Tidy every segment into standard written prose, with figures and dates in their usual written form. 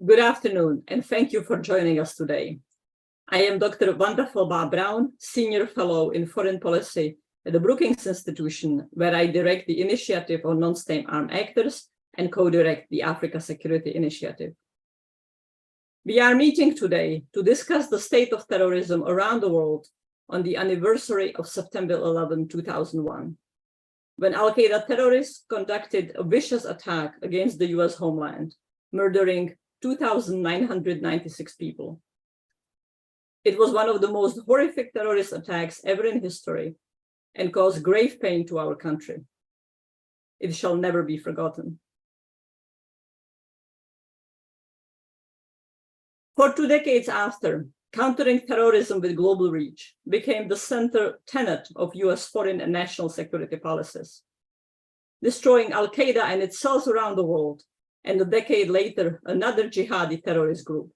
Good afternoon, and thank you for joining us today. I am Dr. Wanda Brown, Senior Fellow in Foreign Policy at the Brookings Institution, where I direct the Initiative on Non-State Armed Actors and co-direct the Africa Security Initiative. We are meeting today to discuss the state of terrorism around the world on the anniversary of September 11, 2001, when al-Qaida terrorists conducted a vicious attack against the US homeland, murdering 2,996 people. It was one of the most horrific terrorist attacks ever in history and caused grave pain to our country. It shall never be forgotten. For 2 decades after, countering terrorism with global reach became the center tenet of US foreign and national security policies. Destroying al-Qaida and its cells around the world, and a decade later, another jihadi terrorist group,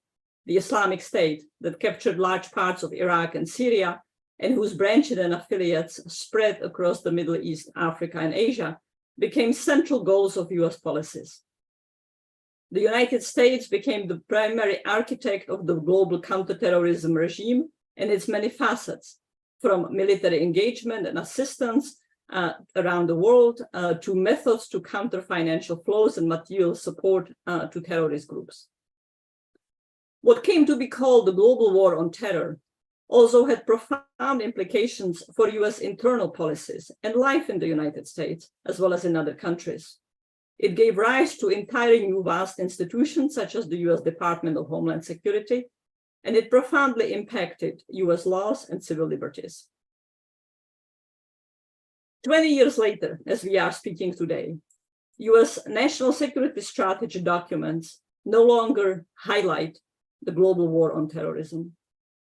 the Islamic State, that captured large parts of Iraq and Syria, and whose branches and affiliates spread across the Middle East, Africa, and Asia, became central goals of US policies. The United States became the primary architect of the global counterterrorism regime and its many facets, from military engagement and assistance around the world to methods to counter financial flows and material support to terrorist groups. What came to be called the global war on terror also had profound implications for US internal policies and life in the United States, as well as in other countries. It gave rise to entirely new vast institutions such as the US Department of Homeland Security, and it profoundly impacted US laws and civil liberties. 20 years later, as we are speaking today, US national security strategy documents no longer highlight the global war on terrorism.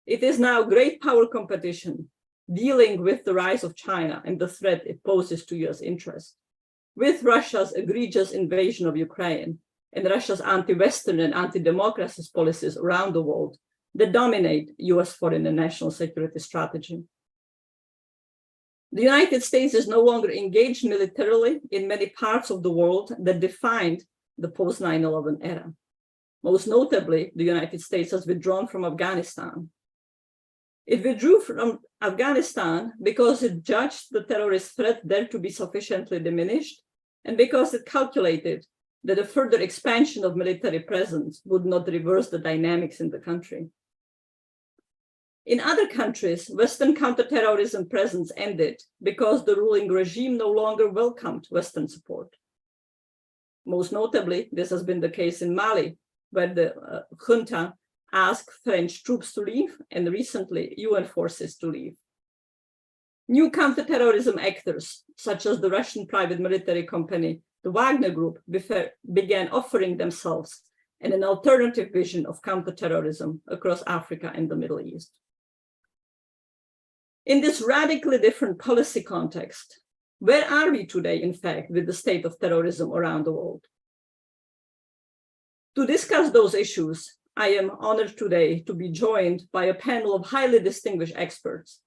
It is now great power competition dealing with the rise of China and the threat it poses to US interests, with Russia's egregious invasion of Ukraine and Russia's anti-Western and anti-democracy policies around the world that dominate US foreign and national security strategy. The United States is no longer engaged militarily in many parts of the world that defined the post-9/11 era. Most notably, the United States has withdrawn from Afghanistan. It withdrew from Afghanistan because it judged the terrorist threat there to be sufficiently diminished, and because it calculated that a further expansion of military presence would not reverse the dynamics in the country. In other countries, Western counterterrorism presence ended because the ruling regime no longer welcomed Western support. Most notably, this has been the case in Mali, where the junta asked French troops to leave and recently UN forces to leave. New counterterrorism actors, such as the Russian private military company, the Wagner Group, began offering themselves and an alternative vision of counterterrorism across Africa and the Middle East. In this radically different policy context, where are we today, in fact, with the state of terrorism around the world? To discuss those issues, I am honored today to be joined by a panel of highly distinguished experts,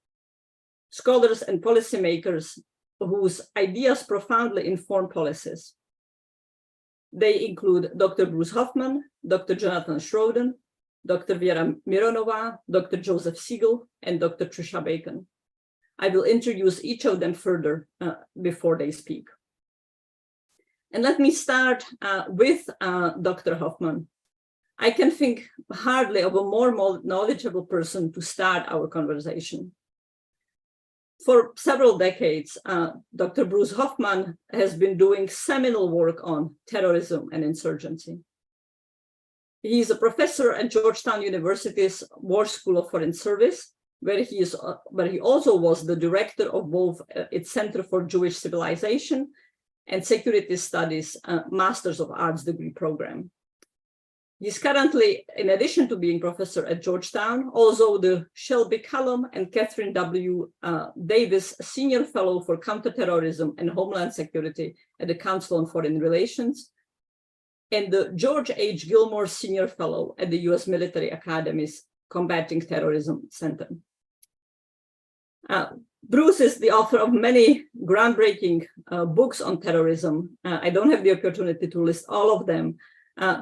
scholars and policymakers whose ideas profoundly inform policies. They include Dr. Bruce Hoffman, Dr. Jonathan Schroden, Dr. Vera Mironova, Dr. Joseph Siegel, and Dr. Trisha Bacon. I will introduce each of them further before they speak. And let me start with Dr. Hoffman. I can think hardly of a more knowledgeable person to start our conversation. For several decades, Dr. Bruce Hoffman has been doing seminal work on terrorism and insurgency. He is a professor at Georgetown University's War School of Foreign Service, where he also was the director of both its Center for Jewish Civilization and Security Studies Masters of Arts degree program. He's currently, in addition to being professor at Georgetown, also the Shelby Callum and Catherine W. Davis Senior Fellow for Counterterrorism and Homeland Security at the Council on Foreign Relations, and the George H. Gilmore Senior Fellow at the U.S. Military Academy's Combating Terrorism Center. Bruce is the author of many groundbreaking books on terrorism. I don't have the opportunity to list all of them,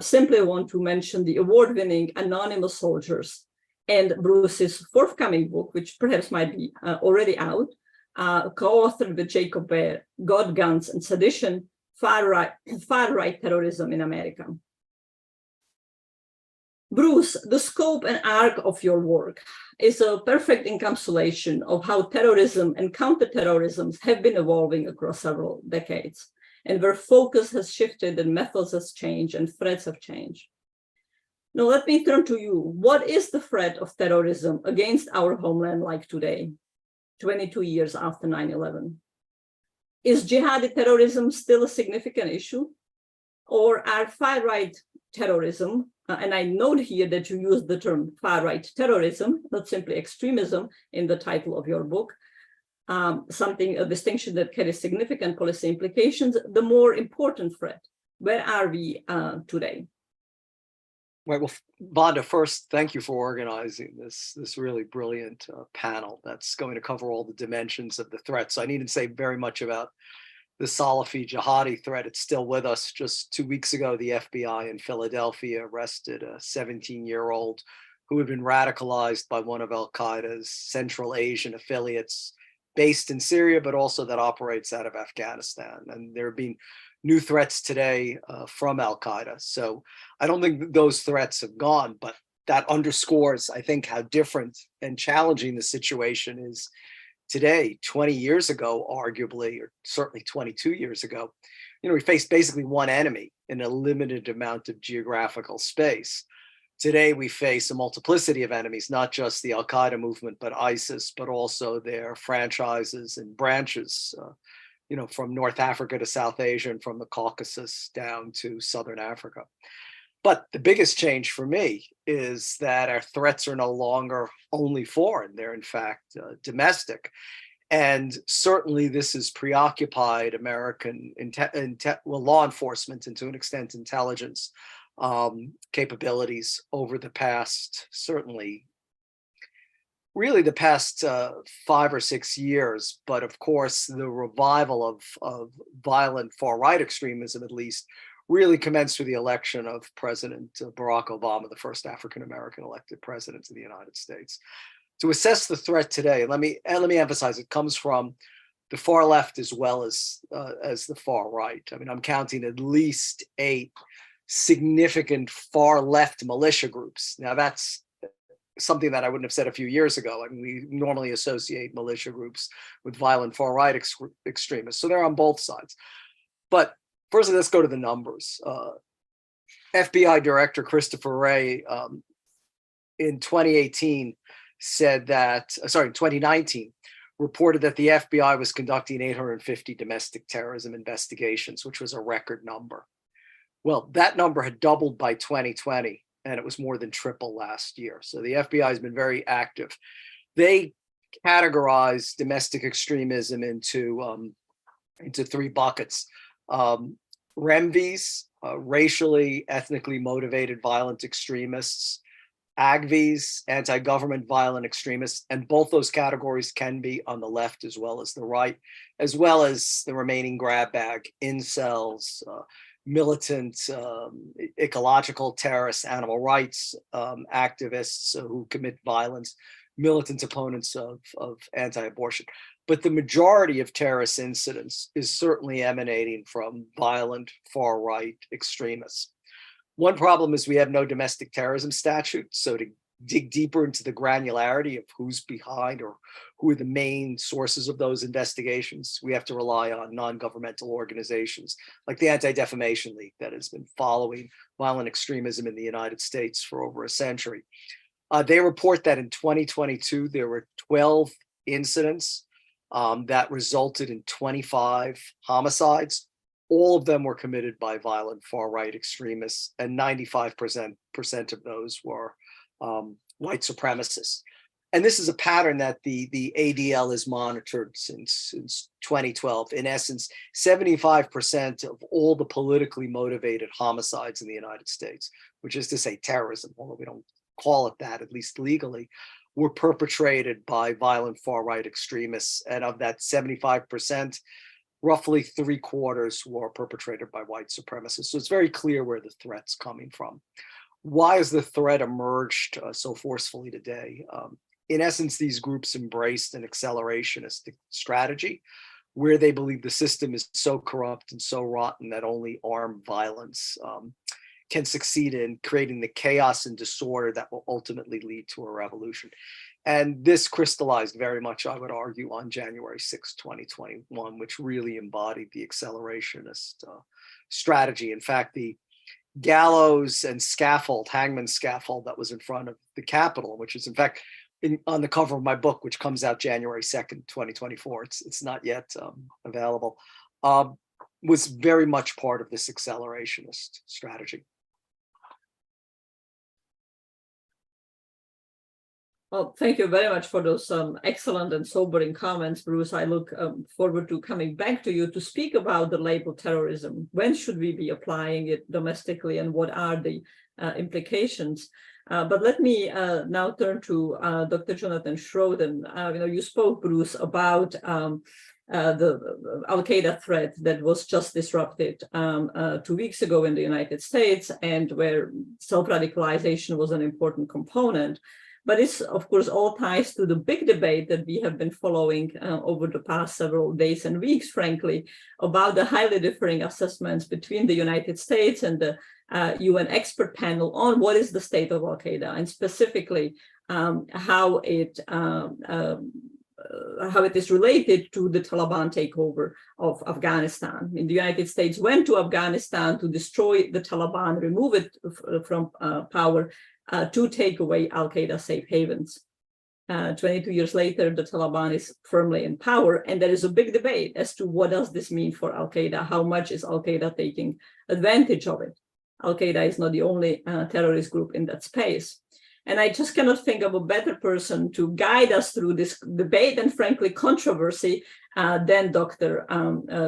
simply want to mention the award-winning Anonymous Soldiers and Bruce's forthcoming book, which perhaps might be already out, co-authored with Jacob Ware, God, Guns, and Sedition, Far-Right Terrorism in America. Bruce, the scope and arc of your work is a perfect encapsulation of how terrorism and counterterrorism have been evolving across several decades, and where focus has shifted and methods has changed and threats have changed. Now, let me turn to you. What is the threat of terrorism against our homeland like today, 22 years after 9/11? Is jihadi terrorism still a significant issue? Or are far-right terrorism, and I note here that you use the term far-right terrorism, not simply extremism, in the title of your book, a distinction that carries significant policy implications, the more important threat? Where are we today? Right. Well, Vonda, first, thank you for organizing this really brilliant panel that's going to cover all the dimensions of the threat. So I need to say very much about the Salafi jihadi threat. It's still with us. Just 2 weeks ago, the FBI in Philadelphia arrested a 17-year-old who had been radicalized by one of al-Qaeda's Central Asian affiliates based in Syria, but also that operates out of Afghanistan. And there have been new threats today from al-Qaeda. So I don't think those threats have gone, but that underscores, I think, how different and challenging the situation is today. 20 years ago, arguably, or certainly 22 years ago, we faced basically one enemy in a limited amount of geographical space. Today, we face a multiplicity of enemies, not just the al-Qaeda movement, but ISIS, but also their franchises and branches, from North Africa to South Asia and from the Caucasus down to Southern Africa. But the biggest change for me is that our threats are no longer only foreign. They're in fact domestic. And certainly this has preoccupied American law enforcement and to an extent intelligence capabilities over the past, really the past 5 or 6 years. But of course, the revival of violent far-right extremism, at least, really commenced with the election of President Barack Obama, the first African-American elected president of the United States. To assess the threat today, let me emphasize, it comes from the far left as well as the far right. I mean, I'm counting at least 8 significant far left militia groups. Now, that's something that I wouldn't have said a few years ago. I mean, we normally associate militia groups with violent far right extremists. So they're on both sides. But first, let's go to the numbers. FBI Director Christopher Wray in 2019 said that, 2019, reported that the FBI was conducting 850 domestic terrorism investigations, which was a record number. Well, that number had doubled by 2020, and it was more than triple last year. So the FBI has been very active. They categorize domestic extremism into 3 buckets. REMVs, racially, ethnically motivated violent extremists, AGVs, anti-government violent extremists, and both those categories can be on the left as well as the right, as well as the remaining grab bag, incels, militant, ecological terrorists, animal rights activists who commit violence, militant opponents of anti-abortion. But the majority of terrorist incidents is certainly emanating from violent far-right extremists. One problem is we have no domestic terrorism statute. So to dig deeper into the granularity of who's behind or who are the main sources of those investigations, we have to rely on non-governmental organizations like the Anti-Defamation League that has been following violent extremism in the United States for over a century. They report that in 2022, there were 12 incidents that resulted in 25 homicides. All of them were committed by violent far-right extremists, and 95% of those were white supremacists. And this is a pattern that the ADL has monitored since 2012. In essence, 75% of all the politically motivated homicides in the United States, which is to say terrorism, although we don't call it that, at least legally, were perpetrated by violent far-right extremists. And of that 75%, roughly 3/4 were perpetrated by white supremacists. So it's very clear where the threat's coming from. Why has the threat emerged so forcefully today? In essence, these groups embraced an accelerationist strategy where they believe the system is so corrupt and so rotten that only armed violence can succeed in creating the chaos and disorder that will ultimately lead to a revolution. And this crystallized very much, I would argue, on January 6, 2021, which really embodied the accelerationist strategy. In fact, the gallows and scaffold, hangman's scaffold that was in front of the Capitol, which is in fact on the cover of my book, which comes out January 2nd, 2024. It's not yet available, was very much part of this accelerationist strategy. Well, thank you very much for those excellent and sobering comments, Bruce. I look forward to coming back to you to speak about the label terrorism. When should we be applying it domestically, and what are the implications? But let me now turn to Dr. Jonathan Schroden. You spoke, Bruce, about the al-Qaida threat that was just disrupted 2 weeks ago in the United States, and where self-radicalization was an important component. But this, of course, all ties to the big debate that we have been following over the past several days and weeks, frankly, about the highly differing assessments between the United States and the UN expert panel on what is the state of al-Qaida, and specifically how it is related to the Taliban takeover of Afghanistan. The United States went to Afghanistan to destroy the Taliban, remove it from power, to take away al-Qaeda safe havens. 22 years later, the Taliban is firmly in power, and there is a big debate as to what does this mean for al-Qaeda? How much is al-Qaeda taking advantage of it? Al-Qaeda is not the only terrorist group in that space. And I just cannot think of a better person to guide us through this debate and, frankly, controversy than Dr.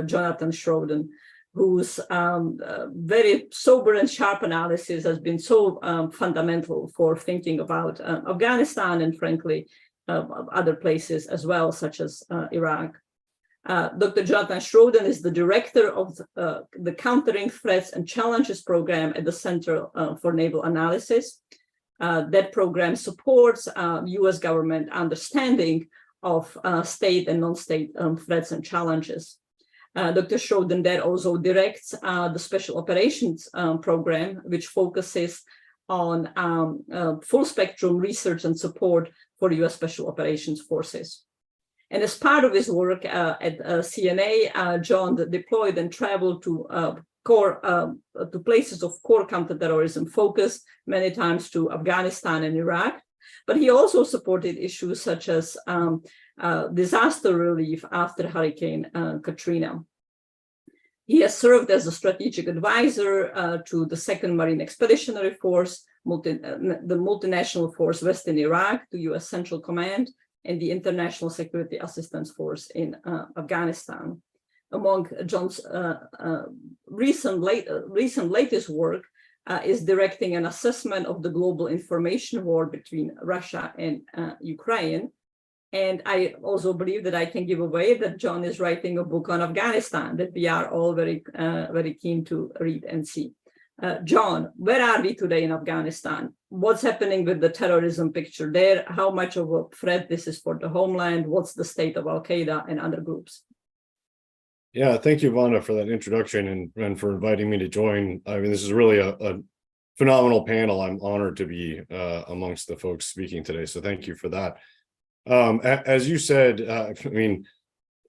Jonathan Schroden, whose very sober and sharp analysis has been so fundamental for thinking about Afghanistan and, frankly, other places as well, such as Iraq. Dr. Jonathan Schroden is the director of the Countering Threats and Challenges program at the Center for Naval Analysis. That program supports U.S. government understanding of state and non-state threats and challenges. Dr. Schroden there also directs the Special Operations program, which focuses on full spectrum research and support for U.S. Special Operations Forces. And as part of his work at CNA, John deployed and traveled to places of core counterterrorism focus, many times to Afghanistan and Iraq. But he also supported issues such as disaster relief after Hurricane Katrina. He has served as a strategic advisor to the 2nd Marine Expeditionary Force, the multinational force West in Iraq, to U.S. Central Command, and the International Security Assistance Force in Afghanistan. Among John's recent latest work is directing an assessment of the global information war between Russia and Ukraine. And I also believe that I can give away that John is writing a book on Afghanistan that we are all very keen to read and see. John, where are we today in Afghanistan? What's happening with the terrorism picture there? How much of a threat this is for the homeland? What's the state of al-Qaeda and other groups? Yeah, thank you, Vanda, for that introduction and for inviting me to join. I mean, this is really a phenomenal panel. I'm honored to be amongst the folks speaking today. So thank you for that. As you said, I mean,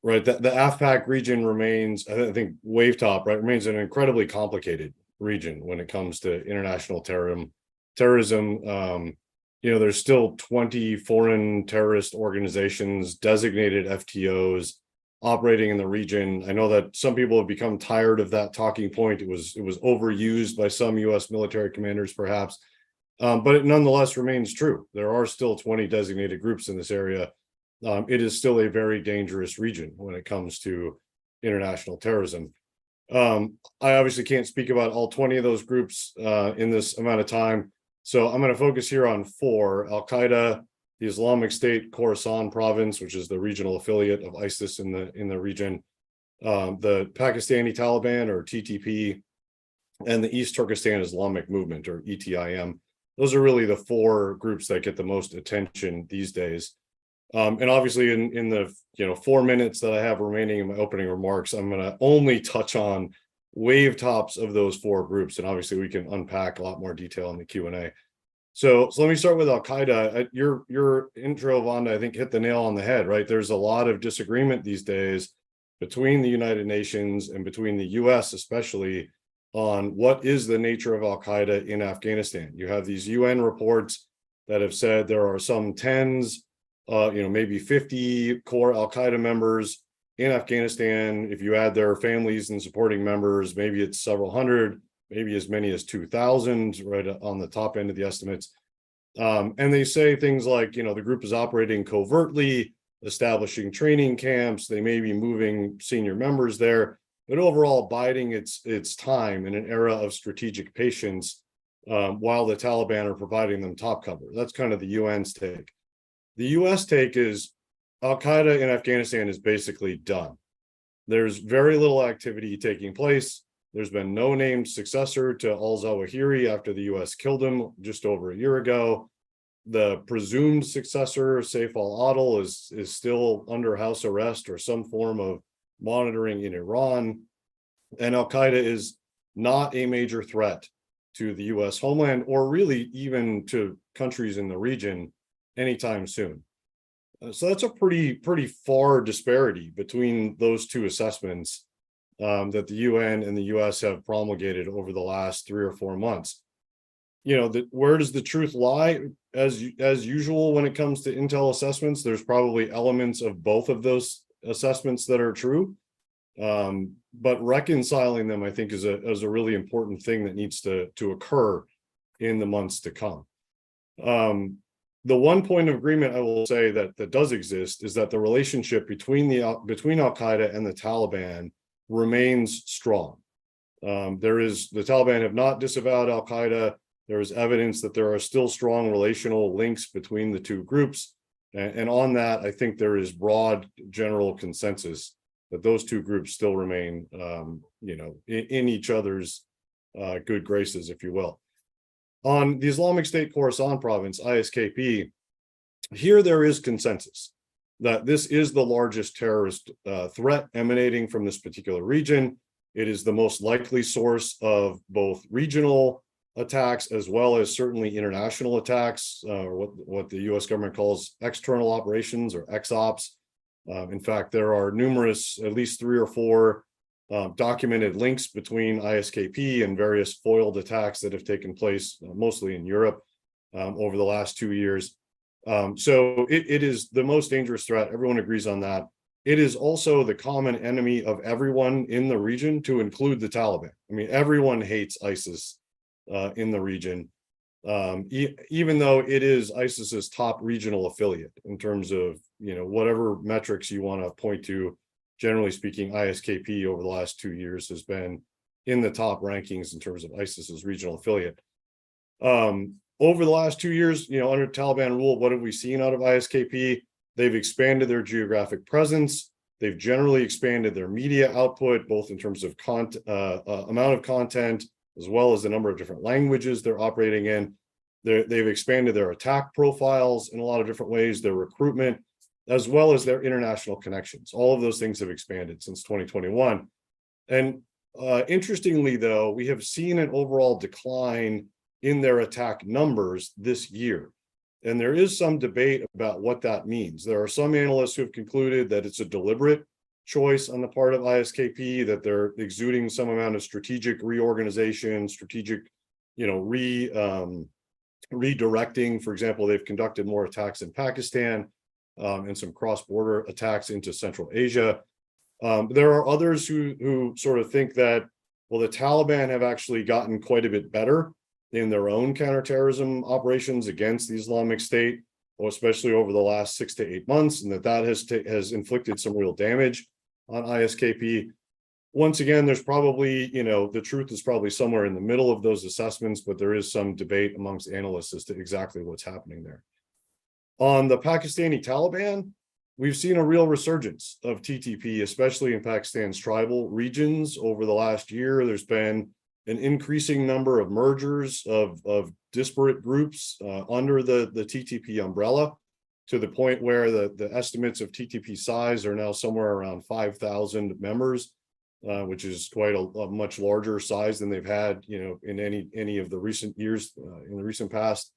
right, the AFPAC region remains, I think, wave top, right, remains an incredibly complicated region when it comes to international terrorism. There's still 20 foreign terrorist organizations, designated FTOs operating in the region. I know that some people have become tired of that talking point. It was overused by some U.S. military commanders, perhaps, but it nonetheless remains true. There are still 20 designated groups in this area. It is still a very dangerous region when it comes to international terrorism. I obviously can't speak about all 20 of those groups in this amount of time, so I'm going to focus here on 4: al-Qaida, the Islamic State Khorasan province, which is the regional affiliate of ISIS in the region, the Pakistani Taliban or TTP, and the East Turkestan Islamic Movement or ETIM. Those are really the four groups that get the most attention these days. And obviously in the 4 minutes that I have remaining in my opening remarks, I'm going to only touch on wave tops of those four groups. And obviously we can unpack a lot more detail in the Q&A. So let me start with al-Qaida. Your intro, Vanda, I think hit the nail on the head, right? There's a lot of disagreement these days between the United Nations and between the US especially on what is the nature of al-Qaida in Afghanistan. You have these UN reports that have said there are some tens, maybe 50 core al-Qaida members in Afghanistan. If you add their families and supporting members, maybe it's several hundred, maybe as many as 2,000, right on the top end of the estimates. And they say things like, the group is operating covertly, establishing training camps, they may be moving senior members there, but overall biding its time in an era of strategic patience while the Taliban are providing them top cover. That's kind of the UN's take. The US take is al-Qaida in Afghanistan is basically done. There's very little activity taking place. There's been no named successor to al-Zawahiri after the US killed him just over a year ago. The presumed successor, Saif al-Adil, is still under house arrest or some form of monitoring in Iran. And al-Qaida is not a major threat to the US homeland or really even to countries in the region anytime soon. So that's a pretty far disparity between those two assessments that the UN and the US have promulgated over the last 3 or 4 months. Where does the truth lie? As usual, when it comes to intel assessments, there's probably elements of both of those assessments that are true. But reconciling them, I think, is a really important thing that needs to occur in the months to come. The one point of agreement I will say that does exist is that the relationship between al-Qaida and the Taliban remains strong. The Taliban have not disavowed al-Qaida. There is evidence that there are still strong relational links between the two groups. And on that, I think there is broad general consensus that those two groups still remain, in each other's good graces, if you will. On the Islamic State Khorasan province, ISKP, here there is consensus that this is the largest terrorist threat emanating from this particular region. It is the most likely source of both regional attacks as well as certainly international attacks, or what the US government calls external operations or XOps. In fact, there are numerous, at least 3 or 4 documented links between ISKP and various foiled attacks that have taken place, mostly in Europe, over the last 2 years. So it is the most dangerous threat. Everyone agrees on that. It is also the common enemy of everyone in the region, to include the Taliban. I mean, everyone hates ISIS in the region, even though it is ISIS's top regional affiliate in terms of, whatever metrics you want to point to. Generally speaking, ISKP over the last 2 years has been in the top rankings in terms of ISIS's regional affiliate. Over the last 2 years, under Taliban rule, what have we seen out of ISKP? They've expanded their geographic presence. They've generally expanded their media output, both in terms of amount of content, as well as the number of different languages they're operating in. They've expanded their attack profiles in a lot of different ways, their recruitment, as well as their international connections. All of those things have expanded since 2021. And interestingly, though, we have seen an overall decline in their attack numbers this year. And there is some debate about what that means. There are some analysts who have concluded that it's a deliberate choice on the part of ISKP, that they're exuding some amount of strategic reorganization, strategic, redirecting. For example, they've conducted more attacks in Pakistan and some cross-border attacks into Central Asia. There are others who sort of think that, well, the Taliban have actually gotten quite a bit better in their own counterterrorism operations against the Islamic State, especially over the last 6 to 8 months, and that has inflicted some real damage on ISKP. Once again, there's probably, the truth is probably somewhere in the middle of those assessments, but there is some debate amongst analysts as to exactly what's happening there. On the Pakistani Taliban, we've seen a real resurgence of TTP, especially in Pakistan's tribal regions over the last year. There's been an increasing number of mergers of disparate groups under the TTP umbrella, to the point where the estimates of TTP size are now somewhere around 5,000 members, which is quite a much larger size than they've had, in any of the recent years, in the recent past.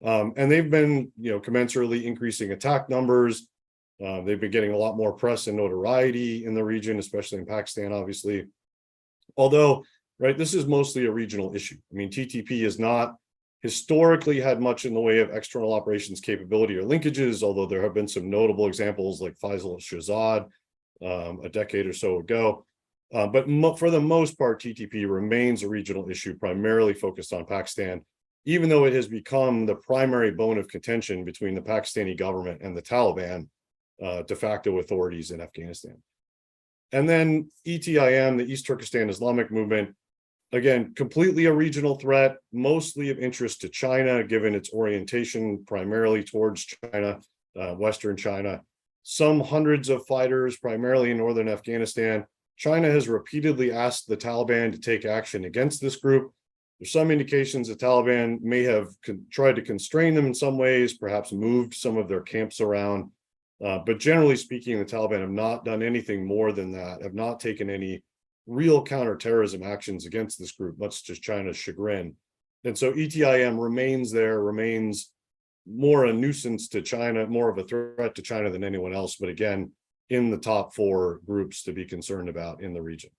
And they've been, commensurately increasing attack numbers. They've been getting a lot more press and notoriety in the region, especially in Pakistan, obviously. Although, right, this is mostly a regional issue. I mean, TTP has not historically had much in the way of external operations capability or linkages, although there have been some notable examples like Faisal al-Shahzad a decade or so ago. But for the most part, TTP remains a regional issue, primarily focused on Pakistan, even though it has become the primary bone of contention between the Pakistani government and the Taliban de facto authorities in Afghanistan. And then ETIM, the East Turkestan Islamic Movement, again, completely a regional threat, mostly of interest to China, given its orientation primarily towards China, Western China. Some hundreds of fighters, primarily in northern Afghanistan. China has repeatedly asked the Taliban to take action against this group. There's some indications the Taliban may have tried to constrain them in some ways, perhaps moved some of their camps around. But generally speaking, the Taliban have not done anything more than that, have not taken any real counterterrorism actions against this group, much to China's chagrin. And so ETIM remains more a nuisance to China, more of a threat to China than anyone else, but again, in the top 4 groups to be concerned about in the region.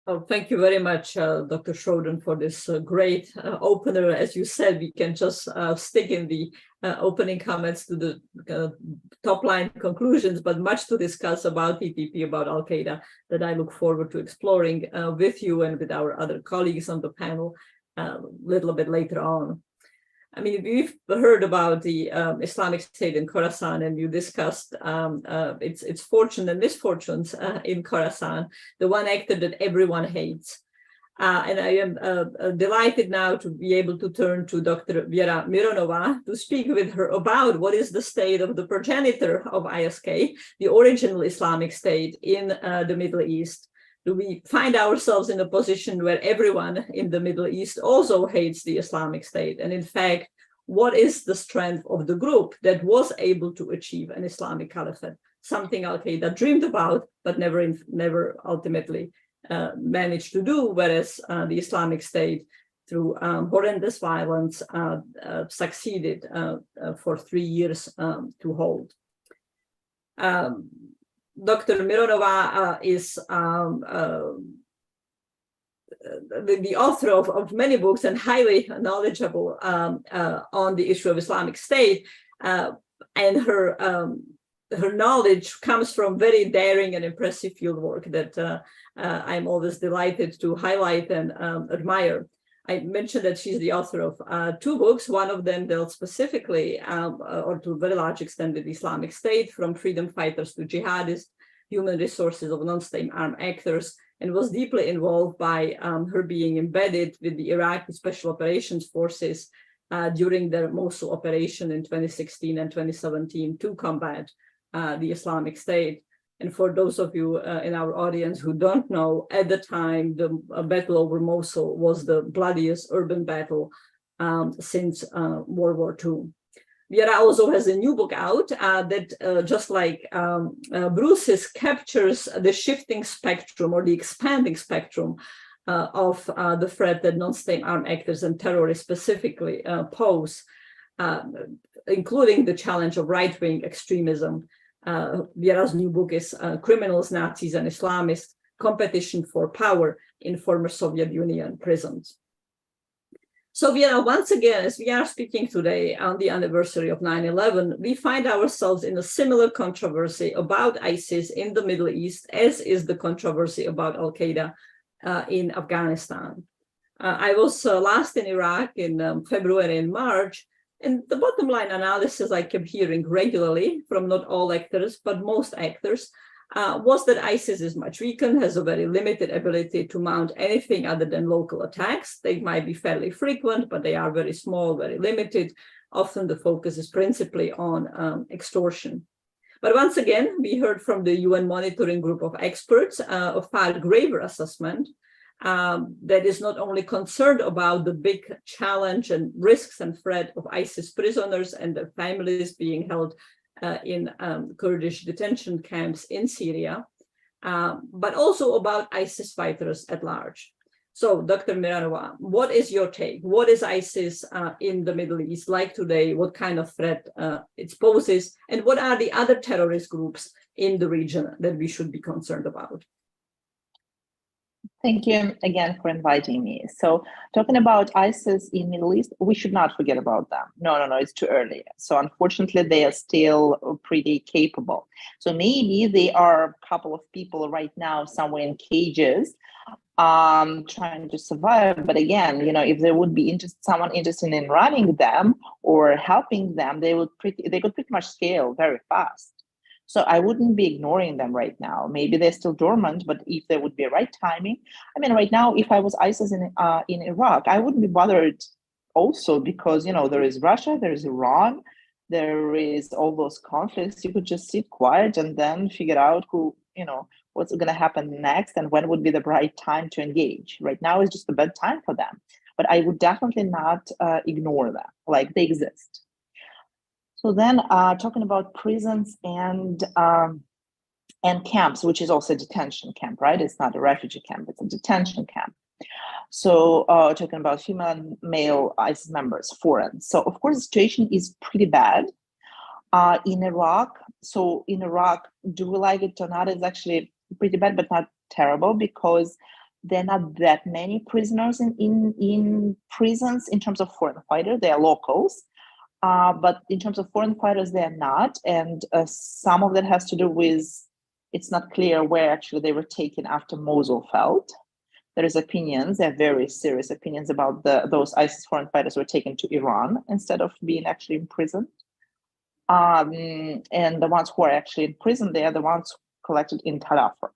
Oh, thank you very much, Dr. Schroden, for this great opener. As you said, we can just stick in the opening comments to the top line conclusions, but much to discuss about TTP, about al-Qaeda, that I look forward to exploring with you and with our other colleagues on the panel a little bit later on. I mean, we've heard about the Islamic State in Khorasan, and you discussed its fortune and misfortunes in Khorasan, the one actor that everyone hates. And I am delighted now to be able to turn to Dr. Vera Mironova to speak with her about what is the state of the progenitor of ISK, the original Islamic State in the Middle East. Do we find ourselves in a position where everyone in the Middle East also hates the Islamic State? And in fact, what is the strength of the group that was able to achieve an Islamic caliphate? Something al-Qaeda dreamed about, but never ultimately managed to do, whereas the Islamic State, through horrendous violence, succeeded for 3 years to hold. Dr. Mironova is the author of many books and highly knowledgeable on the issue of Islamic State, and her knowledge comes from very daring and impressive field work that I'm always delighted to highlight and admire. I mentioned that she's the author of 2 books. One of them dealt specifically, or to a very large extent, with the Islamic State, from freedom fighters to jihadists, human resources of non-state armed actors, and was deeply involved by her being embedded with the Iraqi Special Operations Forces during the Mosul operation in 2016 and 2017 to combat the Islamic State. And for those of you in our audience who don't know, at the time, the battle over Mosul was the bloodiest urban battle since World War II. Vera also has a new book out that, just like Bruce's, captures the shifting spectrum or the expanding spectrum of the threat that non-state armed actors and terrorists specifically pose, including the challenge of right-wing extremism. Vera's new book is Criminals, Nazis, and Islamists, Competition for Power in Former Soviet Union Prisons. So Vera, once again, as we are speaking today on the anniversary of 9/11, we find ourselves in a similar controversy about ISIS in the Middle East, as is the controversy about al-Qaeda in Afghanistan. I was last in Iraq in February and March, and the bottom line analysis I kept hearing regularly from not all actors, but most actors, was that ISIS is much weakened, has a very limited ability to mount anything other than local attacks. They might be fairly frequent, but they are very small, very limited. often the focus is principally on extortion. But once again, we heard from the UN monitoring group of experts a far graver assessment that is not only concerned about the big challenge and risks and threat of ISIS prisoners and their families being held in Kurdish detention camps in Syria, but also about ISIS fighters at large. So, Dr. Miranova, what is your take? What is ISIS in the Middle East like today? What kind of threat it poses? And what are the other terrorist groups in the region that we should be concerned about? Thank you again for inviting me. So talking about ISIS in Middle East, we should not forget about them. No, it's too early. So unfortunately, they are still pretty capable. So maybe they are a couple of people right now somewhere in cages trying to survive. But again, if there would be someone interested in running them or helping them, they could pretty much scale very fast. So I wouldn't be ignoring them right now. Maybe they're still dormant, but if there would be a right timing, right now, if I was ISIS in Iraq, I wouldn't be bothered also because, there is Russia, there is Iran, there is all those conflicts. You could just sit quiet and then figure out what's going to happen next and when would be the right time to engage. Right now is just a bad time for them, but I would definitely not ignore them, like they exist. So then talking about prisons and camps, which is also a detention camp, right? It's not a refugee camp, it's a detention camp. So talking about female and male ISIS members, foreign. So of course, the situation is pretty bad in Iraq. So in Iraq, do we like it or not, it's actually pretty bad, but not terrible because there are not that many prisoners in prisons in terms of foreign fighters. They are locals. But in terms of foreign fighters, they are not. And some of that has to do with, it's not clear where actually they were taken after Mosul fell. There is opinions, there are very serious opinions about those ISIS foreign fighters were taken to Iran instead of being actually imprisoned. And the ones who are actually in prison, they are the ones collected in Tal Afar.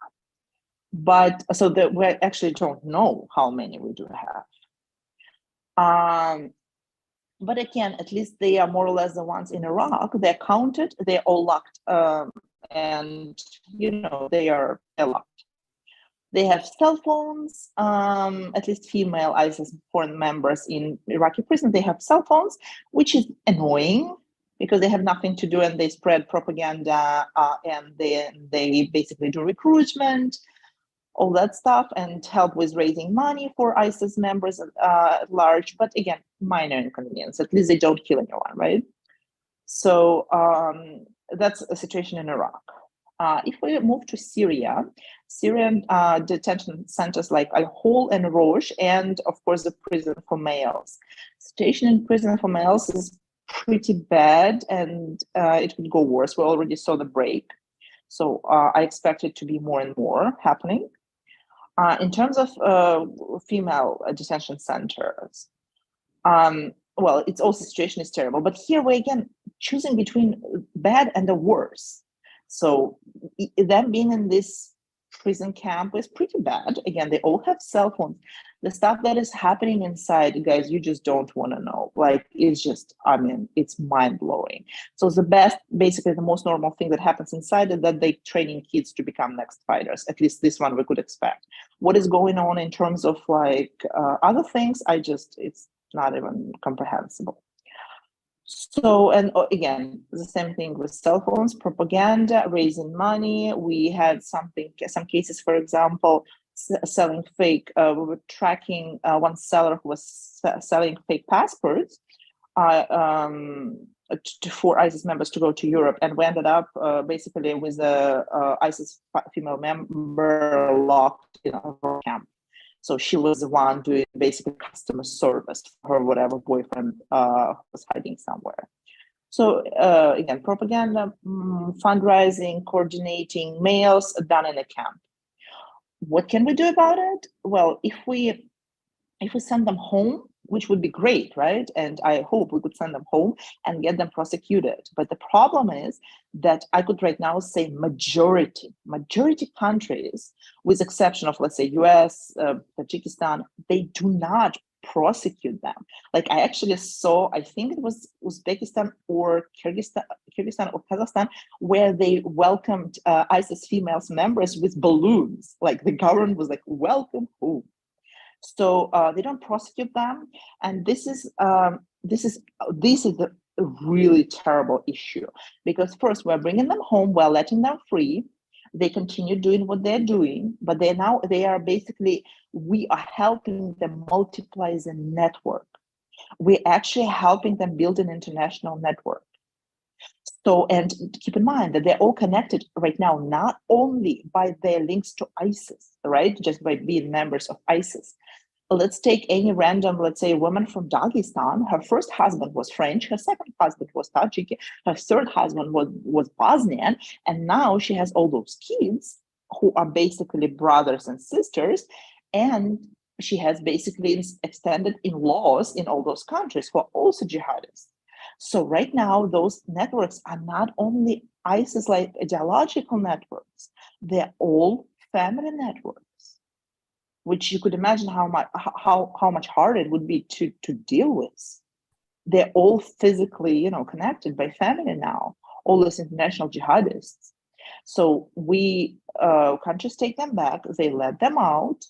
But so we actually don't know how many we do have. But again, at least they are more or less the ones in Iraq. They're counted, they're all locked, and they're locked. They have cell phones, at least female ISIS foreign members in Iraqi prison, they have cell phones, which is annoying because they have nothing to do and they spread propaganda and they basically do recruitment, all that stuff, and help with raising money for ISIS members at large. But again, minor inconvenience. At least they don't kill anyone, right? So that's a situation in Iraq. If we move to Syria, Syrian detention centers like Al-Hol and Rosh, and of course the prison for males. Situation in prison for males is pretty bad, and it could go worse. We already saw the break. So I expect it to be more and more happening. In terms of female detention centers, well, its also situation is terrible. But here we're again choosing between bad and the worse. So them being in this prison camp is pretty bad. Again, they all have cell phones. The stuff that is happening inside, guys, you just don't want to know. Like, it's just, it's mind-blowing. So basically the most normal thing that happens inside is that they're training kids to become next fighters. At least this one we could expect. What is going on in terms of other things, it's not even comprehensible. So, and again, the same thing with cell phones, propaganda, raising money. We had some cases, for example, selling fake, we were tracking one seller who was selling fake passports for ISIS members to go to Europe. And we ended up basically with a ISIS female member locked in a camp. So she was the one doing basically customer service for her whatever boyfriend was hiding somewhere. So again, propaganda, fundraising, coordinating males done in a camp. What can we do about it? Well, if we send them home, which would be great, right? And I hope we could send them home and get them prosecuted. But the problem is that I could right now say majority countries, with exception of, let's say, US, Tajikistan, they do not prosecute them. Like I actually saw, I think it was Uzbekistan or Kyrgyzstan or Kazakhstan, where they welcomed ISIS female members with balloons. Like the government was like, welcome home. So they don't prosecute them, and this is the really terrible issue, because first we're bringing them home, we're letting them free, they continue doing what they're doing, but they are basically, we are helping them multiply the network. We're actually helping them build an international network. So, and keep in mind that they're all connected right now, not only by their links to ISIS, right? Just by being members of ISIS. Let's take any random, let's say, woman from Dagestan. Her first husband was French, her second husband was Tajik, her third husband was Bosnian, and now she has all those kids who are basically brothers and sisters, and she has basically extended in-laws in all those countries who are also jihadists. So right now, those networks are not only ISIS-like ideological networks, they're all family networks, which you could imagine how much harder it would be to deal with. They're all physically, connected by family now, all these international jihadists. So we can't just take them back. They let them out.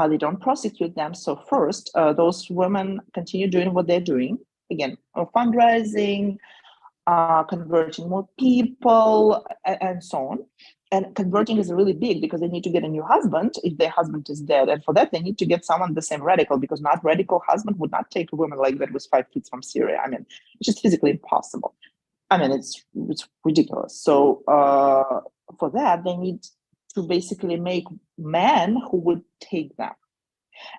They don't prosecute them. So first, those women continue doing what they're doing. Again, fundraising, converting more people, and so on. And converting is really big because they need to get a new husband if their husband is dead. And for that, they need to get someone the same radical, because not radical husband would not take a woman like that with 5 kids from Syria. I mean, it's just physically impossible. I mean, it's ridiculous. So for that, they need to basically make men who would take them.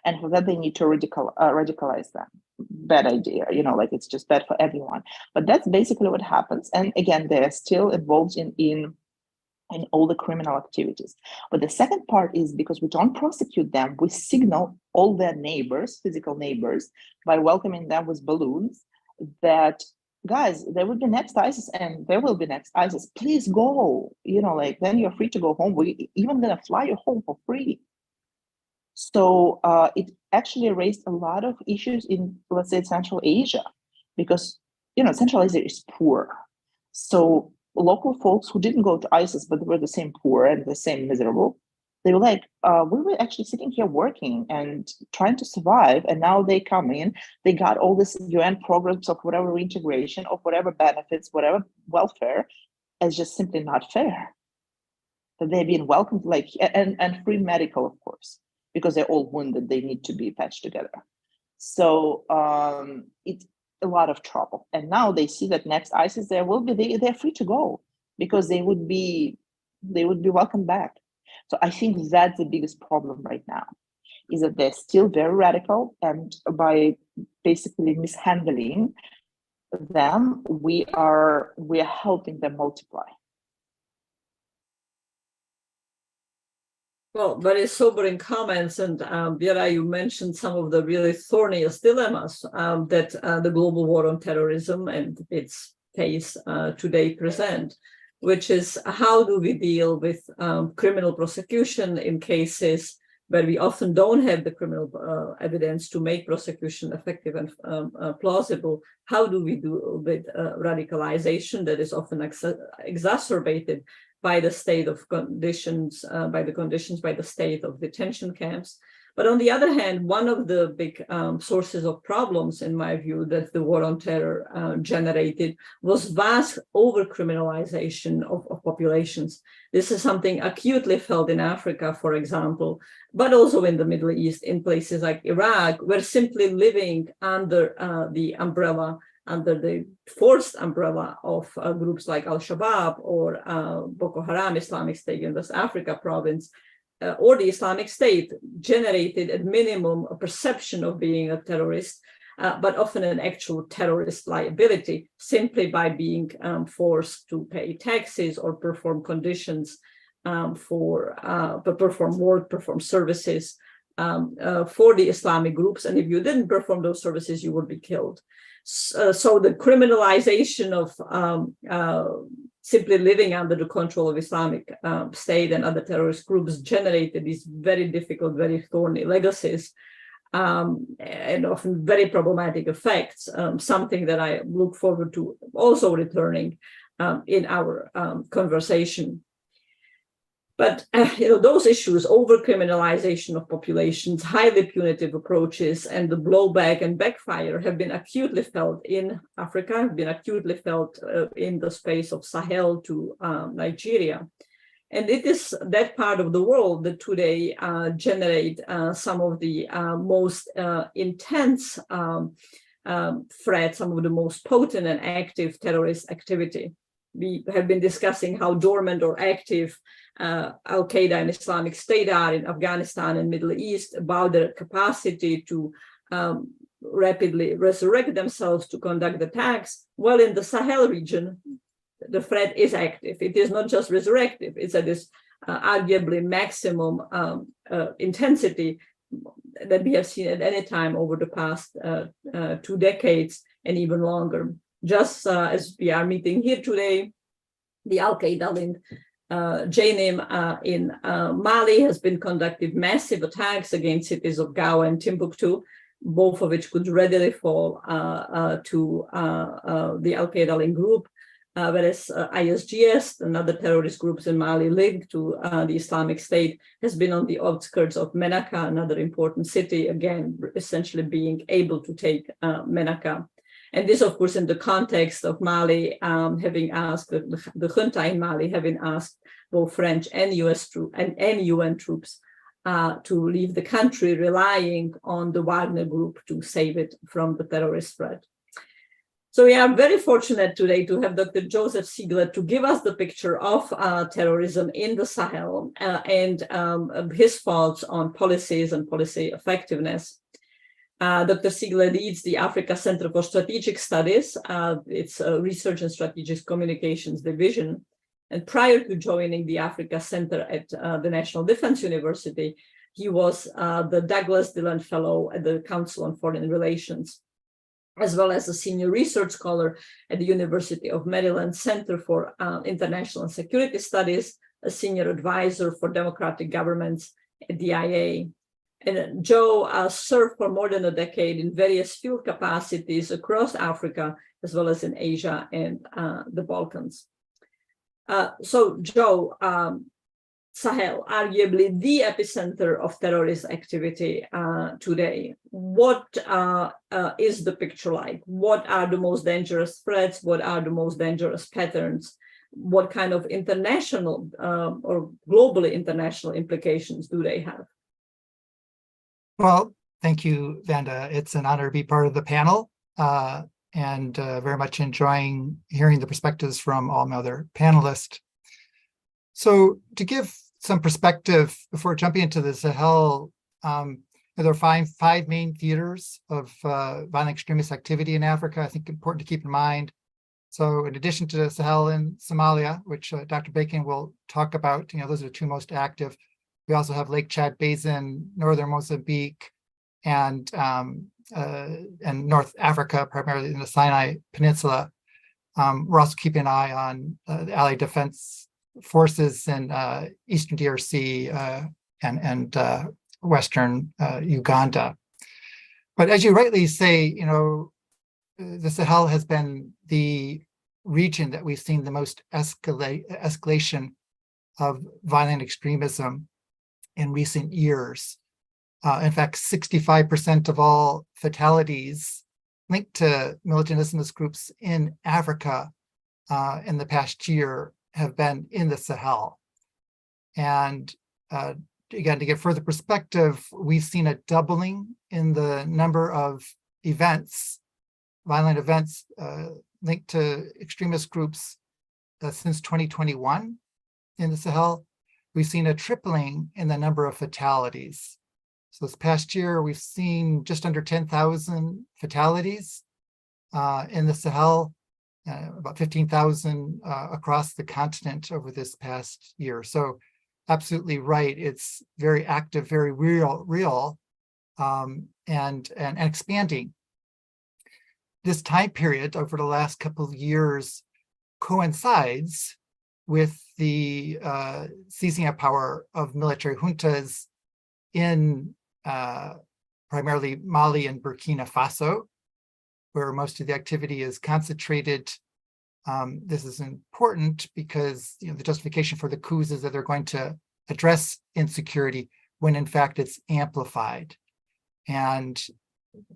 And for that, they need to radicalize them. Bad idea, like it's just bad for everyone. But that's basically what happens. And again, they're still involved in all the criminal activities. But the second part is, because we don't prosecute them, we signal all their neighbors, physical neighbors, by welcoming them with balloons, that, guys, there will be next ISIS and there will be next ISIS. Please go, then you're free to go home. We're even gonna fly you home for free. So it actually raised a lot of issues in, let's say, Central Asia, because, Central Asia is poor. So local folks who didn't go to ISIS, but they were the same poor and the same miserable, they were like, we were actually sitting here working and trying to survive, and now they come in, they got all this UN programs of whatever reintegration, of whatever benefits, whatever welfare, as just simply not fair. That they're being welcomed, and free medical, of course, because they're all wounded, they need to be patched together. So it's a lot of trouble. And now they see that next ISIS they're free to go, because they would be welcomed back. So I think that's the biggest problem right now, is that they're still very radical, and by basically mishandling them, we are helping them multiply. Well, very sobering comments, and Vera, you mentioned some of the really thorniest dilemmas that the global war on terrorism and its case today present, which is, how do we deal with criminal prosecution in cases where we often don't have the criminal evidence to make prosecution effective and plausible? How do we deal with radicalization that is often exacerbated by the state of conditions, by the state of detention camps? But on the other hand, one of the big sources of problems, in my view, that the war on terror generated was vast over-criminalization of populations. This is something acutely felt in Africa, for example, but also in the Middle East, in places like Iraq, where simply living under the umbrella, under the forced umbrella of groups like al-Shabaab or Boko Haram, Islamic State in West Africa province, or the Islamic State, generated at minimum a perception of being a terrorist, but often an actual terrorist liability, simply by being forced to pay taxes or perform conditions perform work, perform services for the Islamic groups. And if you didn't perform those services, you would be killed. So the criminalization of simply living under the control of Islamic State and other terrorist groups generated these very difficult, very thorny legacies. and often very problematic effects, something that I look forward to also returning in our conversation. But those issues, over-criminalization of populations, highly punitive approaches, and the blowback and backfire have been acutely felt in Africa, have been acutely felt in the space of Sahel to Nigeria. And it is that part of the world that today generate some of the most intense threats, some of the most potent and active terrorist activity. We have been discussing how dormant or active al-Qaida and Islamic State are in Afghanistan and Middle East, about their capacity to rapidly resurrect themselves to conduct attacks. Well, in the Sahel region, the threat is active. It is not just resurrective. It's at this arguably maximum intensity that we have seen at any time over the past 2 decades and even longer. Just as we are meeting here today, the al-Qaida-linked JNIM in Mali has been conducting massive attacks against cities of Gao and Timbuktu, both of which could readily fall to the al-Qaida-linked group, whereas ISGS, another terrorist groups in Mali linked to the Islamic State, has been on the outskirts of Menaka, another important city, again, essentially being able to take Menaka. And this, of course, in the context of Mali having asked, the junta in Mali having asked both French and US troops and UN troops to leave the country, relying on the Wagner group to save it from the terrorist threat. So we are very fortunate today to have Dr. Joseph Ziegler to give us the picture of terrorism in the Sahel and his thoughts on policies and policy effectiveness. Dr. Ziegler leads the Africa Center for Strategic Studies. It's a research and strategic communications division. And prior to joining the Africa Center at the National Defense University, he was the Douglas Dillon Fellow at the Council on Foreign Relations, as well as a senior research scholar at the University of Maryland Center for International Security Studies, a senior advisor for democratic governments at the IA. And Joe served for more than a decade in various field capacities across Africa, as well as in Asia and the Balkans. So Joe, Sahel, arguably the epicenter of terrorist activity today. What is the picture like? What are the most dangerous threats? What are the most dangerous patterns? What kind of international or globally international implications do they have? Well, thank you, Vanda. It's an honor to be part of the panel and very much enjoying hearing the perspectives from all my other panelists. So to give some perspective before jumping into the Sahel, there are five main theaters of violent extremist activity in Africa. I think important to keep in mind. So in addition to the Sahel and Somalia, which Dr. Bacon will talk about, those are the two most active. We also have Lake Chad Basin, northern Mozambique, and North Africa, primarily in the Sinai Peninsula. We're also keeping an eye on the Allied Defense Forces in Eastern DRC and Western Uganda. But as you rightly say, the Sahel has been the region that we've seen the most escalation of violent extremism in recent years. In fact, 65% of all fatalities linked to militant Islamist groups in Africa in the past year have been in the Sahel. And again, to get further perspective, we've seen a doubling in the number of events, violent events linked to extremist groups since 2021 in the Sahel. We've seen a tripling in the number of fatalities. So this past year, we've seen just under 10,000 fatalities in the Sahel, about 15,000 across the continent over this past year. So absolutely right. It's very active, very real, and expanding. This time period over the last couple of years coincides with the seizing of power of military juntas in primarily Mali and Burkina Faso, where most of the activity is concentrated. This is important because the justification for the coups is that they're going to address insecurity when in fact it's amplified. And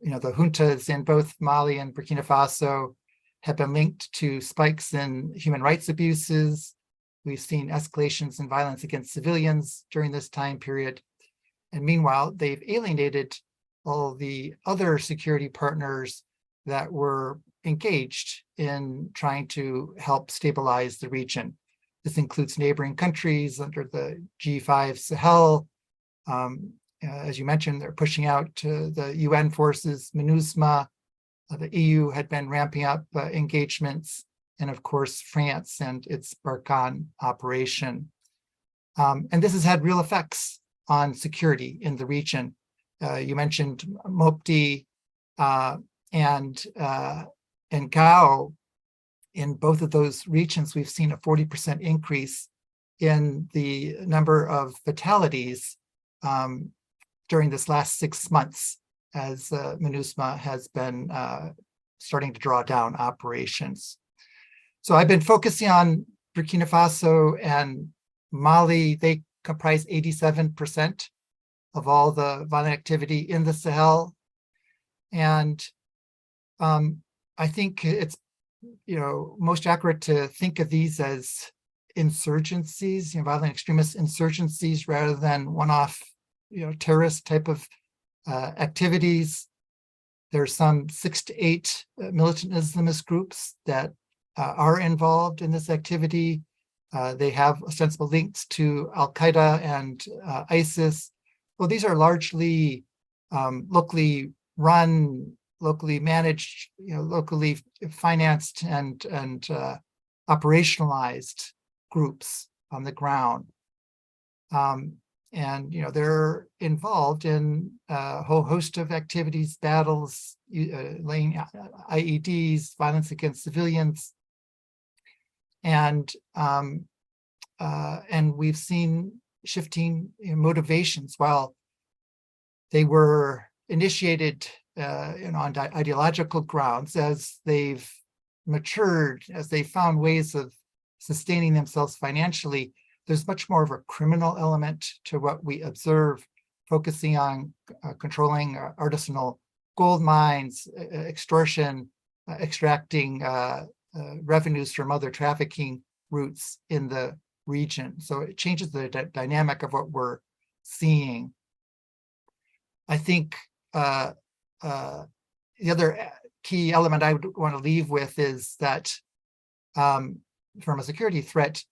the juntas in both Mali and Burkina Faso have been linked to spikes in human rights abuses. We've seen escalations in violence against civilians during this time period. And meanwhile, they've alienated all the other security partners that were engaged in trying to help stabilize the region. This includes neighboring countries under the G5 Sahel. As you mentioned, they're pushing out the UN forces, MINUSMA. The EU had been ramping up engagements, and of course, France and its Barkhane operation. And this has had real effects on security in the region. You mentioned Mopti and Gao. In both of those regions, we've seen a 40% increase in the number of fatalities during this last 6 months, as MINUSMA has been starting to draw down operations. So I've been focusing on Burkina Faso and Mali. They comprise 87% of all the violent activity in the Sahel. And I think it's most accurate to think of these as insurgencies, violent extremist insurgencies, rather than one-off terrorist type of activities. There's some 6 to 8 militant Islamist groups that are involved in this activity. They have ostensible links to al-Qaida and ISIS. Well, these are largely locally run, locally managed, locally financed and operationalized groups on the ground. And they're involved in a whole host of activities, battles, laying IEDs, violence against civilians, and we've seen shifting motivations. While they were initiated on ideological grounds, as they've matured, as they found ways of sustaining themselves financially, there's much more of a criminal element to what we observe, focusing on controlling artisanal gold mines, extortion, extracting revenues from other trafficking routes in the region. So it changes the dynamic of what we're seeing. I think the other key element I would want to leave with is that from a security threat,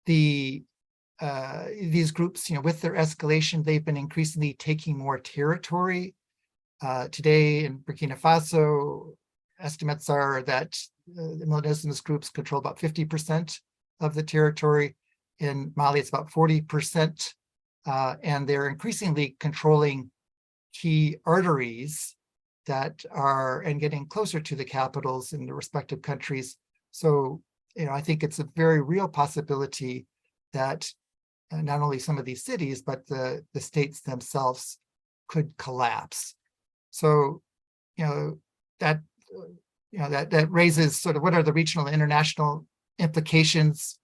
these groups, with their escalation, they've been increasingly taking more territory. Today in Burkina Faso, estimates are that the militant Islamist groups control about 50% of the territory. In Mali, it's about 40%, and they're increasingly controlling key arteries that are and getting closer to the capitals in the respective countries. So, I think it's a very real possibility that not only some of these cities, but the states themselves could collapse. So, that raises sort of what are the regional and international implications.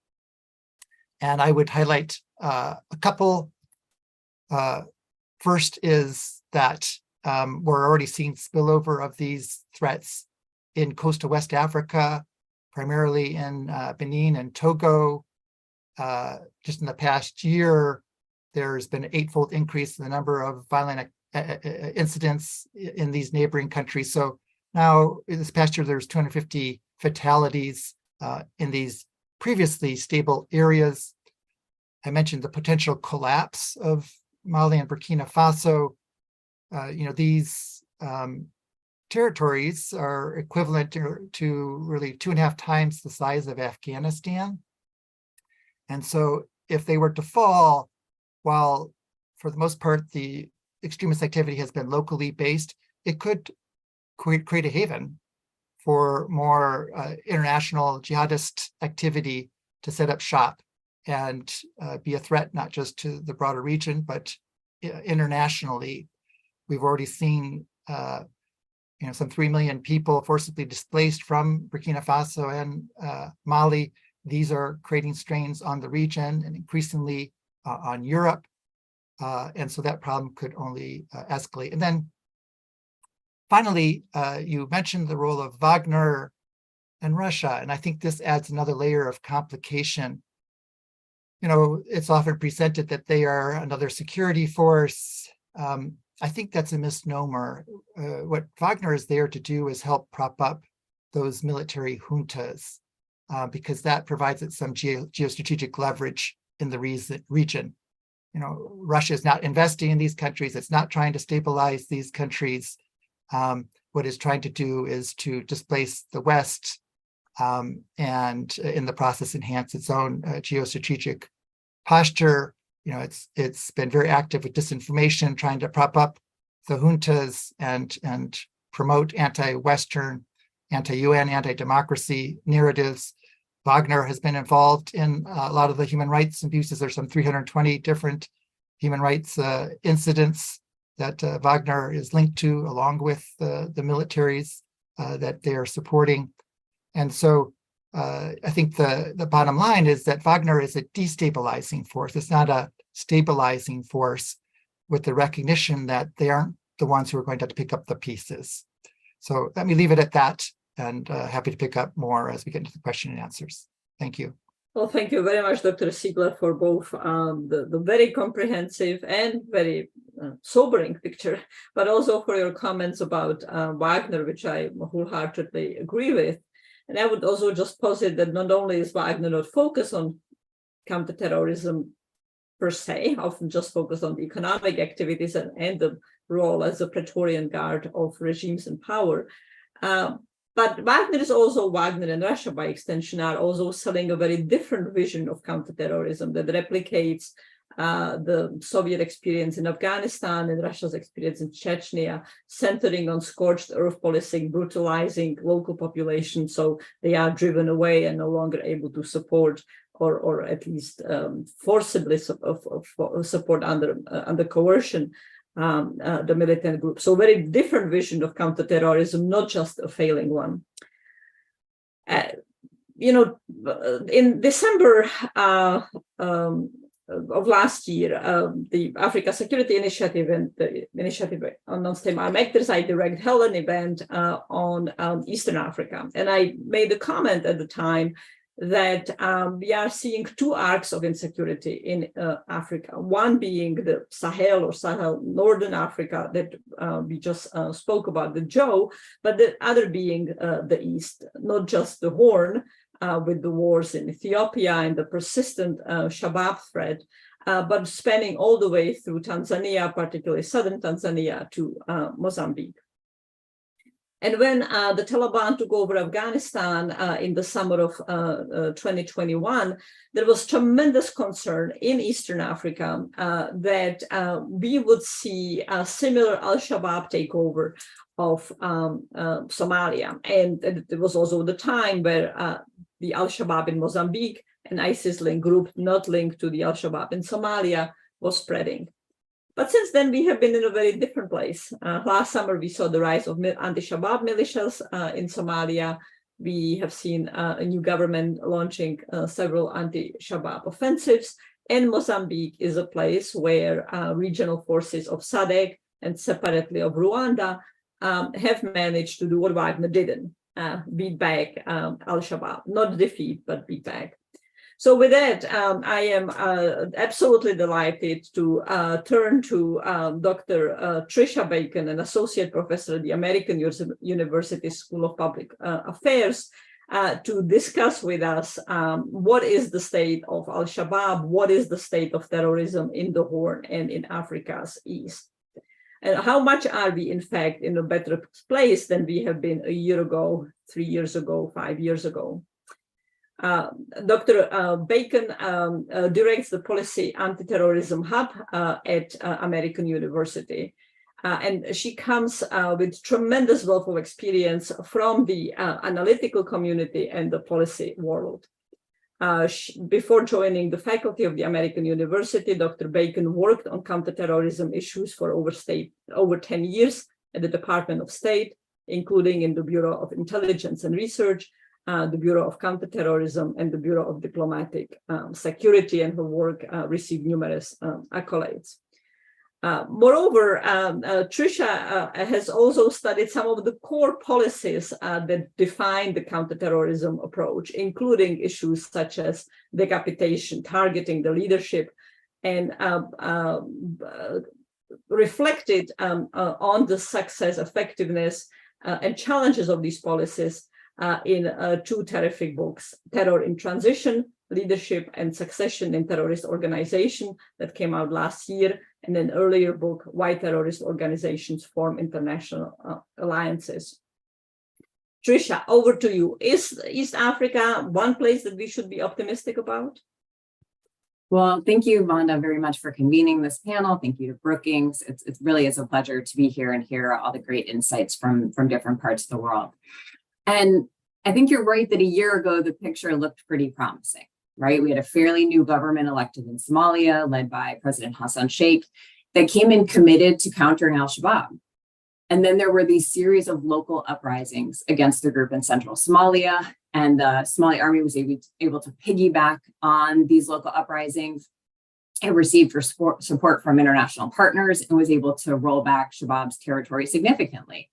And I would highlight a couple. First is that we're already seeing spillover of these threats in coastal West Africa, primarily in Benin and Togo. Just in the past year, there's been an 8-fold increase in the number of violent incidents in these neighboring countries. So now, this past year, there's 250 fatalities in these previously stable areas. I mentioned the potential collapse of Mali and Burkina Faso. These territories are equivalent to really 2.5 times the size of Afghanistan. And so if they were to fall, while for the most part, the extremist activity has been locally based, it could create a haven for more international jihadist activity to set up shop and be a threat not just to the broader region, but internationally. We've already seen some 3 million people forcibly displaced from Burkina Faso and Mali. These are creating strains on the region and increasingly on Europe. And so that problem could only escalate. And then finally, you mentioned the role of Wagner and Russia. And I think this adds another layer of complication. It's often presented that they are another security force. I think that's a misnomer. What Wagner is there to do is help prop up those military juntas, because that provides it some geostrategic leverage in the region. Russia is not investing in these countries. It's not trying to stabilize these countries. What it's trying to do is to displace the West and in the process enhance its own geostrategic posture. It's been very active with disinformation, trying to prop up the juntas and promote anti-Western, anti-UN, anti-democracy narratives. Wagner has been involved in a lot of the human rights abuses. There's some 320 different human rights incidents that Wagner is linked to, along with the militaries that they are supporting. And so I think the bottom line is that Wagner is a destabilizing force. It's not a stabilizing force, with the recognition that they aren't the ones who are going to have to pick up the pieces. So let me leave it at that, and happy to pick up more as we get into the question and answers. Thank you. Well, thank you very much, Dr. Siegler, for both the very comprehensive and very sobering picture, but also for your comments about Wagner, which I wholeheartedly agree with. And I would also just posit that not only is Wagner not focused on counterterrorism per se, often just focused on the economic activities and the role as a Praetorian Guard of regimes in power, but Wagner is also, Wagner and Russia by extension, are also selling a very different vision of counterterrorism that replicates the Soviet experience in Afghanistan and Russia's experience in Chechnya, centering on scorched earth policing, brutalizing local populations, so they are driven away and no longer able to support or at least forcibly support under coercion the militant group. So very different vision of counterterrorism, not just a failing one. In December of last year, the Africa Security Initiative and the Initiative on Non-State Armed Actors, I held an event on Eastern Africa. And I made a comment at the time that we are seeing two arcs of insecurity in Africa, one being the Sahel Northern Africa that we just spoke about with Joe, but the other being the East, not just the Horn with the wars in Ethiopia and the persistent Shabab threat, but spanning all the way through Tanzania, particularly southern Tanzania, to Mozambique. And when the Taliban took over Afghanistan in the summer of 2021, there was tremendous concern in Eastern Africa that we would see a similar al-Shabaab takeover of Somalia. And it was also the time where the al-Shabaab in Mozambique, an ISIS-linked group not linked to the al-Shabaab in Somalia, was spreading. But since then, we have been in a very different place. Last summer, we saw the rise of anti-Shabaab militias in Somalia. We have seen a new government launching several anti-Shabaab offensives. And Mozambique is a place where regional forces of SADC and separately of Rwanda have managed to do what Wagner didn't, beat back al-Shabaab, not defeat, but beat back. So with that, I am absolutely delighted to turn to Dr. Tricia Bacon, an associate professor at the American University School of Public Affairs, to discuss with us what is the state of al-Shabaab, what is the state of terrorism in the Horn and in Africa's East. And how much are we, in fact, in a better place than we have been a year ago, 3 years ago, 5 years ago? Dr. Bacon directs the Policy Anti-Terrorism Hub at American University. And she comes with tremendous wealth of experience from the analytical community and the policy world. Before joining the faculty of the American University, Dr. Bacon worked on counterterrorism issues for over 10 years at the Department of State, including in the Bureau of Intelligence and Research, the Bureau of Counterterrorism, and the Bureau of Diplomatic Security, and her work received numerous accolades. Moreover, Trisha has also studied some of the core policies that define the counterterrorism approach, including issues such as decapitation, targeting the leadership, and reflected on the success, effectiveness, and challenges of these policies in two terrific books, Terror in Transition, Leadership and Succession in Terrorist Organization, that came out last year, and an earlier book, Why Terrorist Organizations Form International Alliances. Trisha, over to you. Is East Africa one place that we should be optimistic about? Well, thank you, Vonda, very much for convening this panel. Thank you to Brookings. It really is a pleasure to be here and hear all the great insights from different parts of the world. And I think you're right that a year ago, the picture looked pretty promising, right? We had a fairly new government elected in Somalia, led by President Hassan Sheikh, that came in committed to countering al-Shabaab. And then there were these series of local uprisings against the group in central Somalia, and the Somali army was able to piggyback on these local uprisings. It received support from international partners and was able to roll back Shabaab's territory significantly.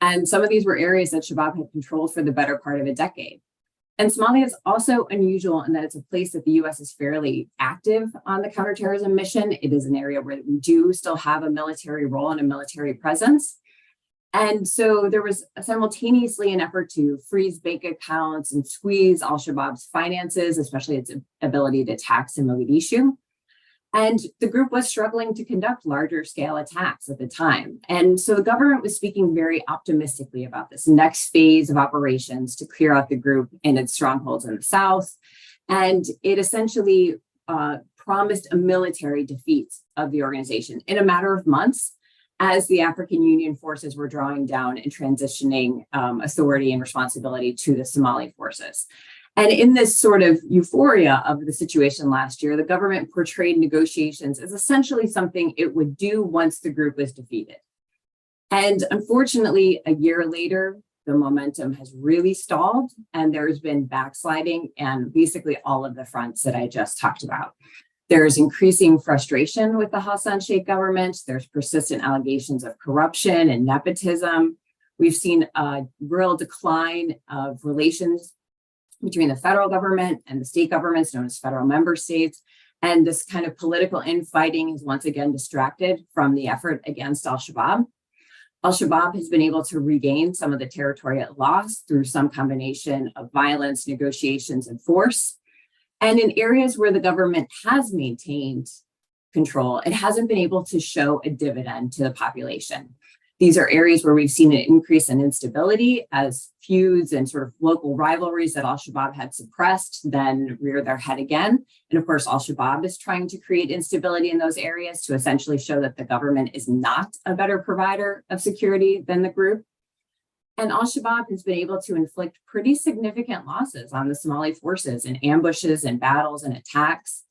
And some of these were areas that Shabaab had controlled for the better part of a decade. And Somalia is also unusual in that it's a place that the US is fairly active on the counterterrorism mission. It is an area where we do still have a military role and a military presence. And so there was simultaneously an effort to freeze bank accounts and squeeze al-Shabaab's finances, especially its ability to tax in Mogadishu. And the group was struggling to conduct larger scale attacks at the time. And so the government was speaking very optimistically about this next phase of operations to clear out the group and its strongholds in the south. And it essentially promised a military defeat of the organization in a matter of months, as the African Union forces were drawing down and transitioning authority and responsibility to the Somali forces. And in this sort of euphoria of the situation last year, the government portrayed negotiations as essentially something it would do once the group was defeated. And unfortunately, a year later, the momentum has really stalled, and there's been backsliding and basically all of the fronts that I just talked about. There's increasing frustration with the Hassan Sheikh government. There's persistent allegations of corruption and nepotism. We've seen a real decline of relations between the federal government and the state governments, known as federal member states. And this kind of political infighting is once again distracted from the effort against al-Shabaab. Al-Shabaab has been able to regain some of the territory it lost through some combination of violence, negotiations, and force. And in areas where the government has maintained control, it hasn't been able to show a dividend to the population. These are areas where we've seen an increase in instability as feuds and sort of local rivalries that al-Shabaab had suppressed then rear their head again. And of course, al-Shabaab is trying to create instability in those areas to essentially show that the government is not a better provider of security than the group. And al-Shabaab has been able to inflict pretty significant losses on the Somali forces in ambushes and battles and attacks.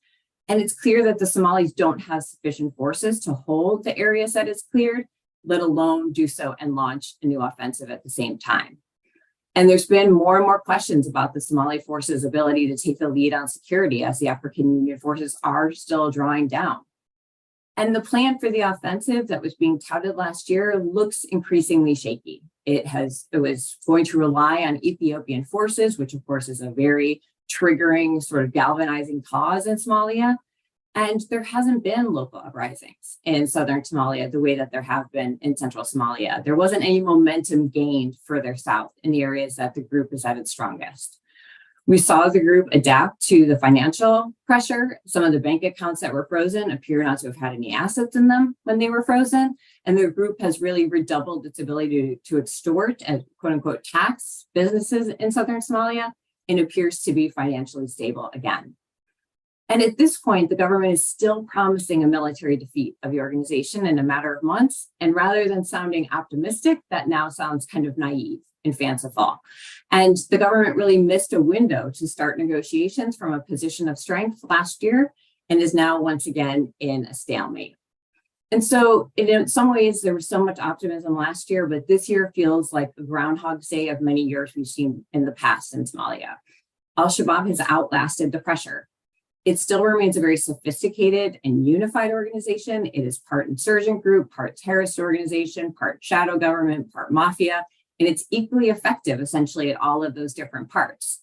And it's clear that the Somalis don't have sufficient forces to hold the areas that it's cleared, let alone do so and launch a new offensive at the same time. And there's been more and more questions about the Somali forces' ability to take the lead on security as the African Union forces are still drawing down. And the plan for the offensive that was being touted last year looks increasingly shaky. It was going to rely on Ethiopian forces, which of course is a very triggering, sort of galvanizing cause in Somalia. And there hasn't been local uprisings in southern Somalia the way that there have been in central Somalia. There wasn't any momentum gained further south in the areas that the group is at its strongest. We saw the group adapt to the financial pressure. Some of the bank accounts that were frozen appear not to have had any assets in them when they were frozen. And the group has really redoubled its ability to extort and quote unquote tax businesses in southern Somalia and appears to be financially stable again. And at this point, the government is still promising a military defeat of the organization in a matter of months. And rather than sounding optimistic, that now sounds kind of naive and fanciful. And the government really missed a window to start negotiations from a position of strength last year and is now once again in a stalemate. And so in some ways, there was so much optimism last year, but this year feels like the Groundhog Day of many years we've seen in the past in Somalia. Al-Shabaab has outlasted the pressure. It still remains a very sophisticated and unified organization. It is part insurgent group, part terrorist organization, part shadow government, part mafia, and it's equally effective essentially at all of those different parts.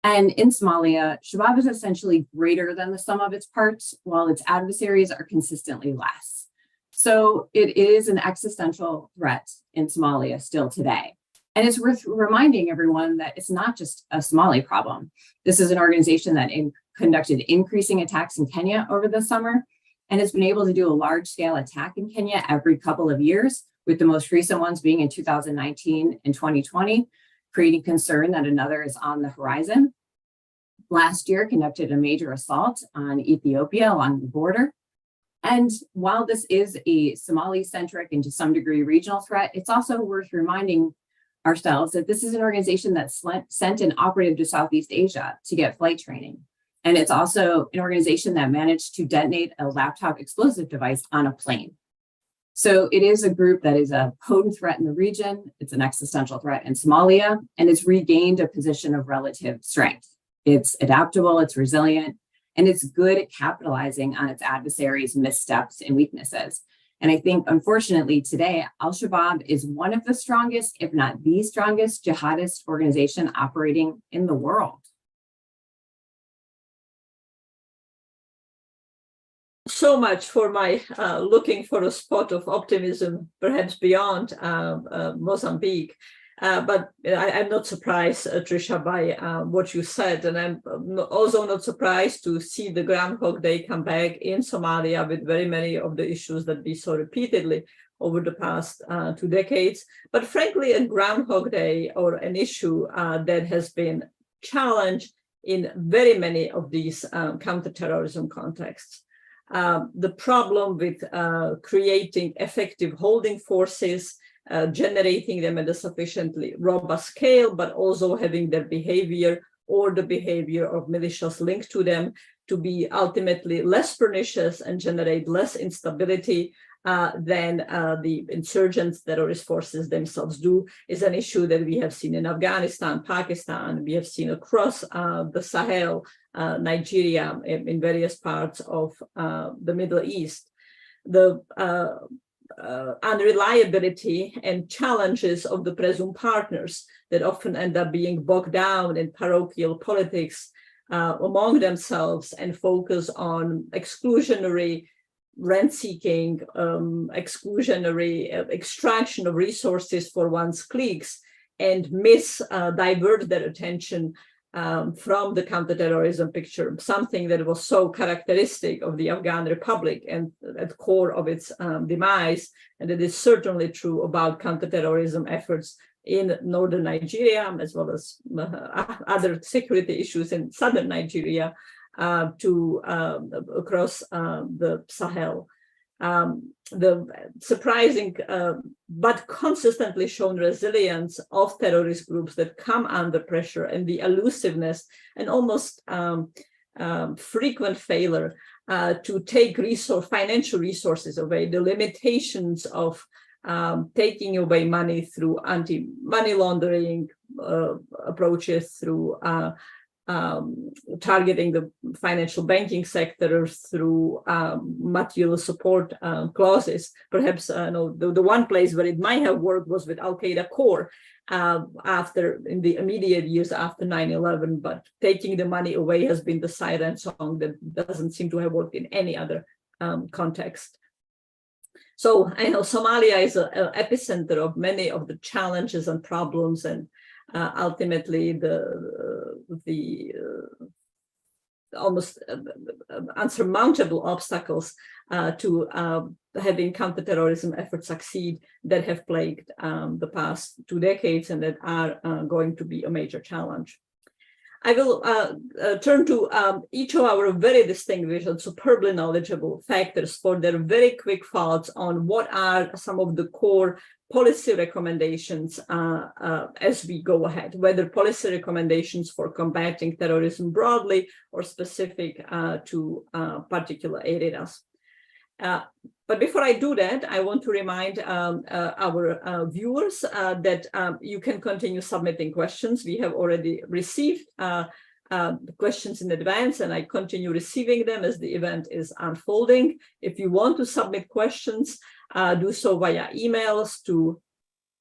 And in Somalia, Shabaab is essentially greater than the sum of its parts, while its adversaries are consistently less. So it is an existential threat in Somalia still today. And it's worth reminding everyone that it's not just a Somali problem. This is an organization that conducted increasing attacks in Kenya over the summer and has been able to do a large-scale attack in Kenya every couple of years, with the most recent ones being in 2019 and 2020, creating concern that another is on the horizon. Last year, conducted a major assault on Ethiopia along the border. And while this is a Somali-centric and to some degree regional threat, it's also worth reminding ourselves that this is an organization that sent an operative to Southeast Asia to get flight training. And it's also an organization that managed to detonate a laptop explosive device on a plane. So it is a group that is a potent threat in the region. It's an existential threat in Somalia, and it's regained a position of relative strength. It's adaptable, it's resilient, and it's good at capitalizing on its adversaries' missteps and weaknesses. And I think, unfortunately, today, al-Shabaab is one of the strongest, if not the strongest, jihadist organization operating in the world. So much for my looking for a spot of optimism, perhaps beyond Mozambique. But I'm not surprised, Trisha, by what you said. And I'm also not surprised to see the Groundhog Day come back in Somalia with very many of the issues that we saw repeatedly over the past 2 decades. But frankly, a Groundhog Day or an issue that has been challenged in very many of these counterterrorism contexts. The problem with creating effective holding forces, generating them at a sufficiently robust scale, but also having their behavior or the behavior of militias linked to them to be ultimately less pernicious and generate less instability than the insurgents, terrorist forces themselves do, is an issue that we have seen in Afghanistan, Pakistan, we have seen across the Sahel, Nigeria, in various parts of the Middle East. The unreliability and challenges of the presumed partners that often end up being bogged down in parochial politics among themselves and focus on exclusionary rent-seeking, exclusionary extraction of resources for one's cliques, and divert their attention from the counterterrorism picture, something that was so characteristic of the Afghan Republic and at the core of its demise, and it is certainly true about counterterrorism efforts in northern Nigeria, as well as other security issues in southern Nigeria across the Sahel. The surprising but consistently shown resilience of terrorist groups that come under pressure, and the elusiveness and almost frequent failure to take financial resources away, the limitations of taking away money through anti-money laundering approaches, through targeting the financial banking sector through material support clauses. Perhaps the one place where it might have worked was with al-Qaida core in the immediate years after 9/11, but taking the money away has been the siren song that doesn't seem to have worked in any other context. So I know Somalia is an epicenter of many of the challenges and problems, and ultimately the almost unsurmountable obstacles to having counterterrorism efforts succeed that have plagued the past 2 decades and that are going to be a major challenge. I will turn to each of our very distinguished and superbly knowledgeable factors for their very quick thoughts on what are some of the core policy recommendations as we go ahead, whether policy recommendations for combating terrorism broadly or specific to particular areas. But before I do that, I want to remind our viewers that you can continue submitting questions. We have already received questions in advance, and I continue receiving them as the event is unfolding. If you want to submit questions, do so via emails to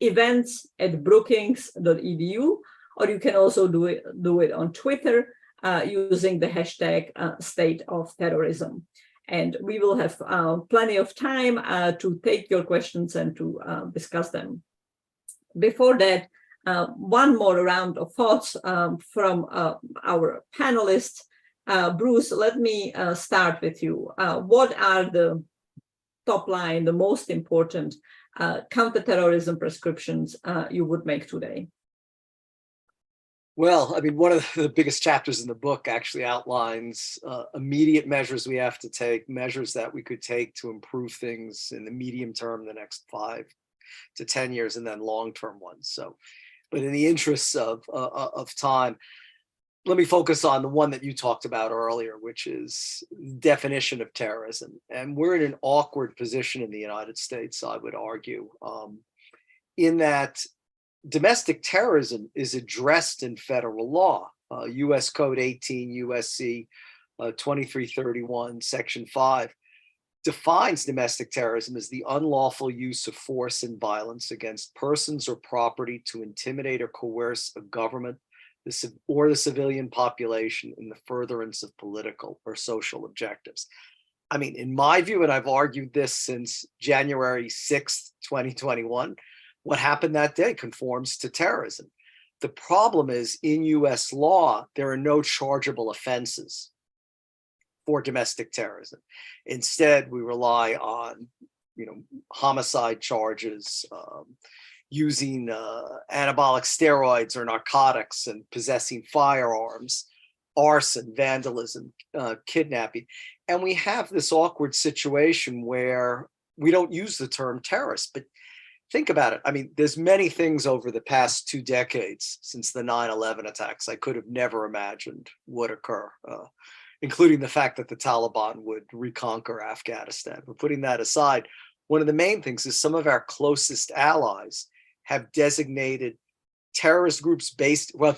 events@brookings.edu, or you can also do it on Twitter using the hashtag State of Terrorism. And we will have plenty of time to take your questions and to discuss them. Before that, one more round of thoughts from our panelists. Bruce, let me start with you. What are the top line, the most important counterterrorism prescriptions you would make today? Well, I mean, one of the biggest chapters in the book actually outlines immediate measures we have to take, measures that we could take to improve things in the medium term, the next 5 to 10 years, and then long-term ones. So, but in the interests of time, let me focus on the one that you talked about earlier, which is definition of terrorism. And we're in an awkward position in the United States, I would argue, in that domestic terrorism is addressed in federal law. U.S. Code 18 U.S.C. 2331, Section 5 defines domestic terrorism as the unlawful use of force and violence against persons or property to intimidate or coerce a government or the civilian population in the furtherance of political or social objectives. I mean, in my view, and I've argued this since January 6th, 2021, what happened that day conforms to terrorism. The problem is in US law, there are no chargeable offenses for domestic terrorism. Instead, we rely on, homicide charges, using anabolic steroids or narcotics and possessing firearms, arson, vandalism, kidnapping. And we have this awkward situation where we don't use the term terrorist, but think about it. I mean, there's many things over the past 2 decades since the 9/11 attacks I could have never imagined would occur, including the fact that the Taliban would reconquer Afghanistan. But putting that aside, one of the main things is some of our closest allies have designated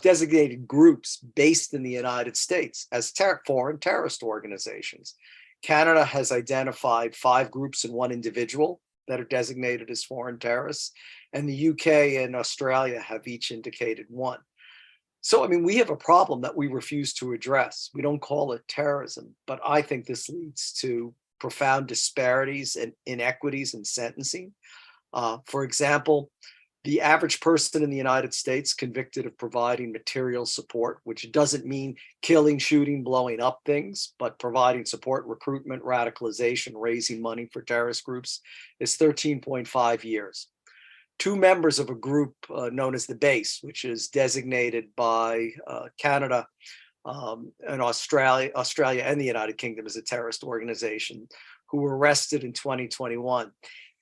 designated groups based in the United States as foreign terrorist organizations. Canada has identified 5 groups and 1 individual that are designated as foreign terrorists, and the UK and Australia have each indicated 1. So, I mean, we have a problem that we refuse to address. We don't call it terrorism, but I think this leads to profound disparities and inequities in sentencing. For example, the average person in the United States convicted of providing material support, which doesn't mean killing, shooting, blowing up things, but providing support, recruitment, radicalization, raising money for terrorist groups, is 13.5 years. 2 members of a group known as the Base, which is designated by Canada and Australia and the United Kingdom as a terrorist organization, who were arrested in 2021.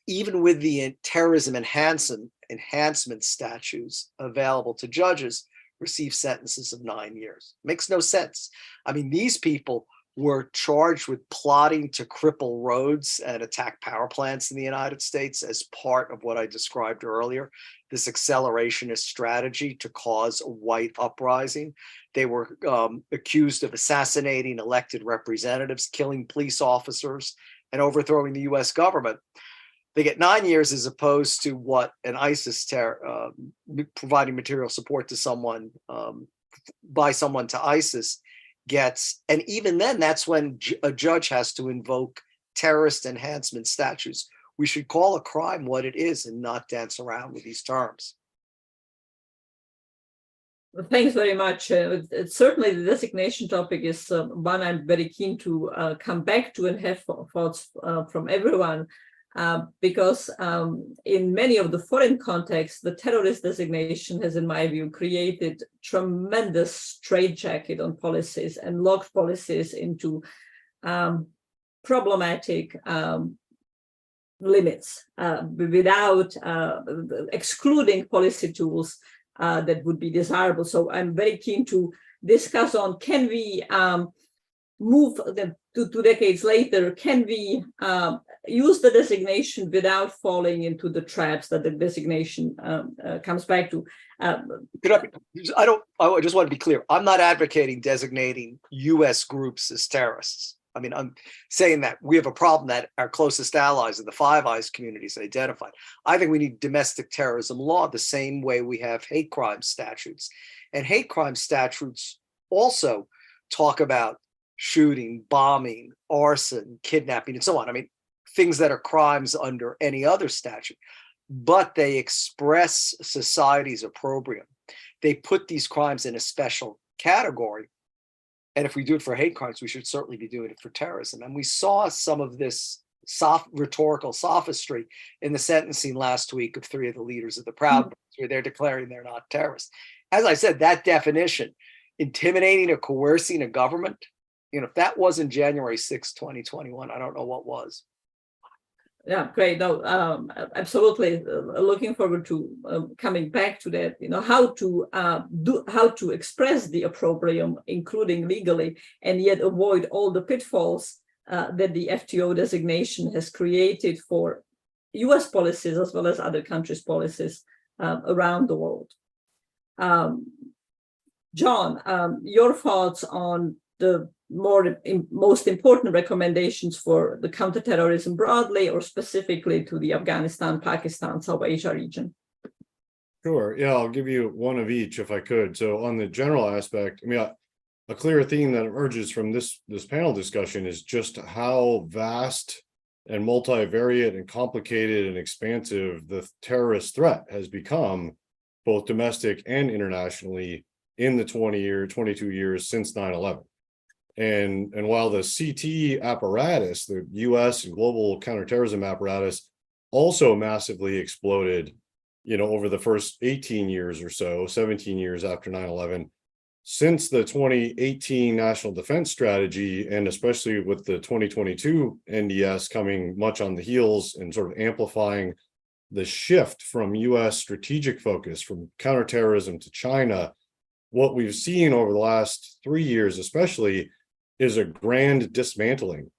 Even with the terrorism enhancement statutes available to judges, receive sentences of 9 years. Makes no sense. I mean, these people were charged with plotting to cripple roads and attack power plants in the United States as part of what I described earlier, this accelerationist strategy to cause a white uprising. They were accused of assassinating elected representatives, killing police officers, and overthrowing the US government. They get 9 years as opposed to what an ISIS providing material support to someone by someone to ISIS gets. And even then, that's when a judge has to invoke terrorist enhancement statutes. We should call a crime what it is and not dance around with these terms. Well, thanks very much. Certainly the designation topic is one I'm very keen to come back to and have thoughts from everyone. because in many of the foreign contexts, the terrorist designation has, in my view, created tremendous straitjacket on policies and locked policies into problematic limits without excluding policy tools that would be desirable. So I'm very keen to discuss on, can we move them to 2 decades later, can we use the designation without falling into the traps that the designation comes back to? I just want to be clear. I'm not advocating designating U.S. groups as terrorists. I mean, I'm saying that we have a problem that our closest allies in the Five Eyes communities identified. I think we need domestic terrorism law the same way we have hate crime statutes. And hate crime statutes also talk about shooting, bombing, arson, kidnapping, and so on. I mean, things that are crimes under any other statute, but they express society's opprobrium. They put these crimes in a special category. And if we do it for hate crimes, we should certainly be doing it for terrorism. And we saw some of this rhetorical sophistry in the sentencing last week of 3 of the leaders of the Proud Boys, where they're declaring they're not terrorists. As I said, that definition, intimidating or coercing a government, if that wasn't January 6, 2021, I don't know what was. Yeah, great. No, absolutely. Looking forward to coming back to that. How to express the opprobrium, including legally, and yet avoid all the pitfalls that the FTO designation has created for U.S. policies as well as other countries' policies around the world. John, your thoughts on the most important recommendations for the counterterrorism broadly, or specifically to the Afghanistan, Pakistan, South Asia region? Sure. Yeah, I'll give you one of each if I could. So on the general aspect, I mean, a clear theme that emerges from this panel discussion is just how vast and multivariate and complicated and expansive the terrorist threat has become, both domestic and internationally, in the 22 years since 9/11. And while the CT apparatus, the US and global counterterrorism apparatus, also massively exploded, over the first 18 years or so, 17 years after 9/11, since the 2018 National Defense Strategy, and especially with the 2022 NDS coming much on the heels and sort of amplifying the shift from US strategic focus from counterterrorism to China, what we've seen over the last 3 years especially is a grand dismantling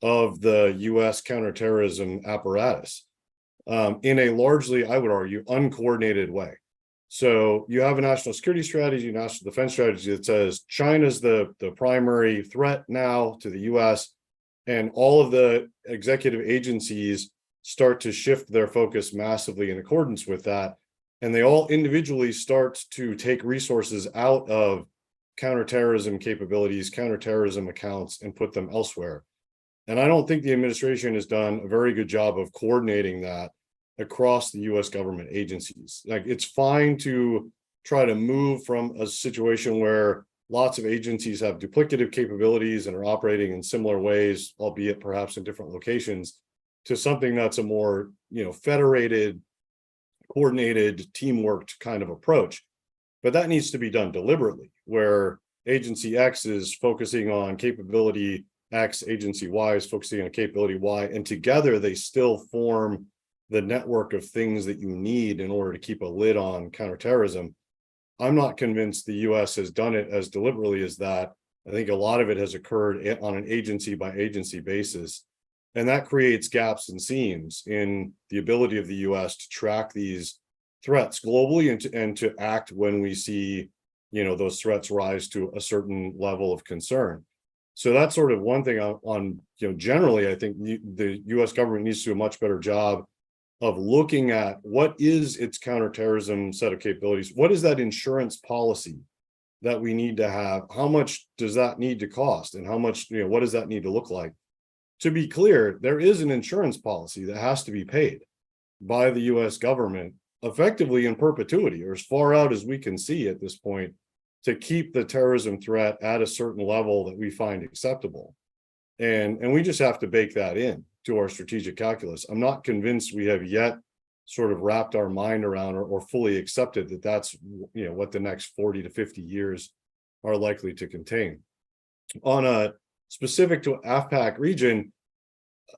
of the US counterterrorism apparatus in a largely, I would argue, uncoordinated way. So you have a national security strategy, national defense strategy that says China's the primary threat now to the US, and all of the executive agencies start to shift their focus massively in accordance with that. And they all individually start to take resources out of counterterrorism capabilities, counterterrorism accounts, and put them elsewhere. And I don't think the administration has done a very good job of coordinating that across the US government agencies. Like, it's fine to try to move from a situation where lots of agencies have duplicative capabilities and are operating in similar ways, albeit perhaps in different locations, to something that's a more, federated, coordinated, teamworked kind of approach. But that needs to be done deliberately, where agency X is focusing on capability X, agency Y is focusing on capability Y, and together they still form the network of things that you need in order to keep a lid on counterterrorism. I'm not convinced the US has done it as deliberately as that. I think a lot of it has occurred on an agency by agency basis. And that creates gaps and seams in the ability of the US to track these threats globally and to act when we see, those threats rise to a certain level of concern. So that's sort of one thing on generally, I think the US government needs to do a much better job of looking at what is its counterterrorism set of capabilities. What is that insurance policy that we need to have? How much does that need to cost? And how much, what does that need to look like? To be clear, there is an insurance policy that has to be paid by the US government effectively in perpetuity, or as far out as we can see at this point, to keep the terrorism threat at a certain level that we find acceptable. And we just have to bake that in to our strategic calculus. I'm not convinced we have yet sort of wrapped our mind around or fully accepted that that's, you know, what the next 40 to 50 years are likely to contain. On a specific to AFPAC region,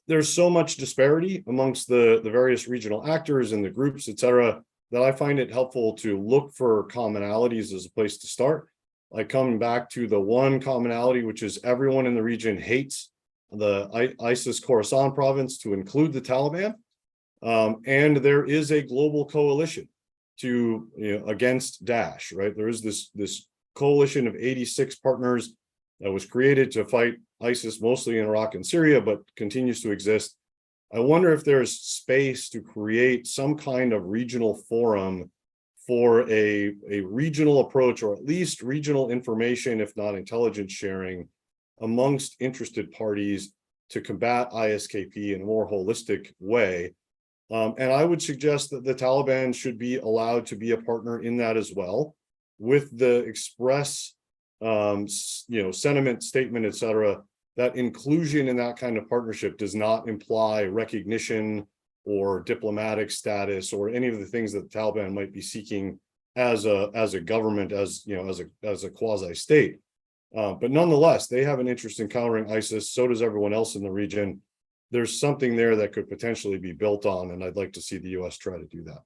there's so much disparity amongst the various regional actors and the groups, et cetera, that I find it helpful to look for commonalities as a place to start. I come back to the one commonality, which is everyone in the region hates the ISIS Khorasan province, to include the Taliban. And there is a global coalition to, you know, against Daesh, right? There is this coalition of 86 partners that was created to fight ISIS, mostly in Iraq and Syria, but continues to exist. I wonder if there's space to create some kind of regional forum for a regional approach, or at least regional information, if not intelligence sharing, amongst interested parties to combat ISKP in a more holistic way. And I would suggest that the Taliban should be allowed to be a partner in that as well, with the express, sentiment, statement, et cetera, that inclusion in that kind of partnership does not imply recognition or diplomatic status or any of the things that the Taliban might be seeking as a government, as a quasi state. But nonetheless, they have an interest in countering ISIS. So does everyone else in the region. There's something there that could potentially be built on, and I'd like to see the US try to do that.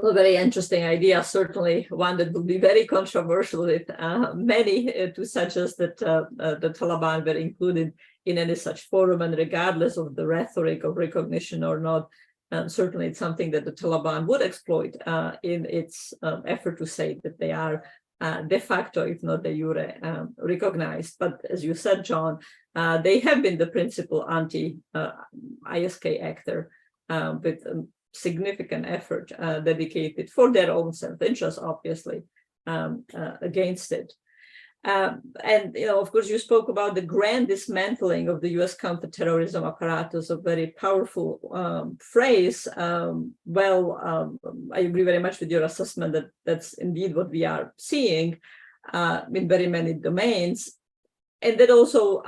A very interesting idea, certainly one that will be very controversial with many to suggest that the Taliban were included in any such forum, and regardless of the rhetoric of recognition or not, certainly it's something that the Taliban would exploit in its effort to say that they are de facto, if not de jure, recognized. But as you said, John, they have been the principal anti-ISK actor with significant effort dedicated for their own self-interest, obviously, against it. And, of course, you spoke about the grand dismantling of the US counterterrorism apparatus, a very powerful phrase. I agree very much with your assessment that that's indeed what we are seeing in very many domains. And that also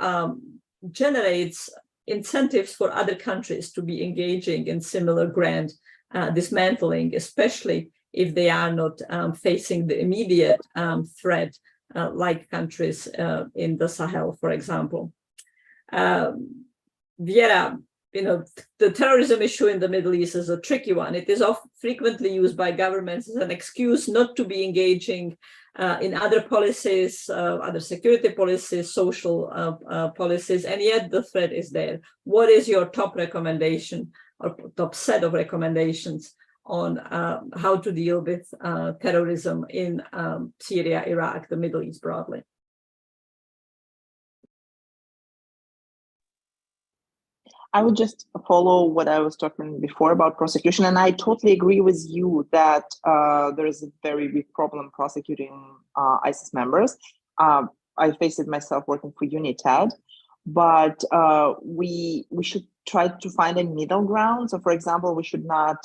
generates incentives for other countries to be engaging in similar grand dismantling, especially if they are not facing the immediate threat like countries in the Sahel, for example. The terrorism issue in the Middle East is a tricky one. It is frequently used by governments as an excuse not to be engaging in other policies, other security policies, social policies, and yet the threat is there. What is your top recommendation or top set of recommendations on how to deal with terrorism in Syria, Iraq, the Middle East broadly? I would just follow what I was talking before about prosecution, and I totally agree with you that there is a very big problem prosecuting ISIS members. I faced it myself working for UNITAD, but we should try to find a middle ground. So, for example, we should not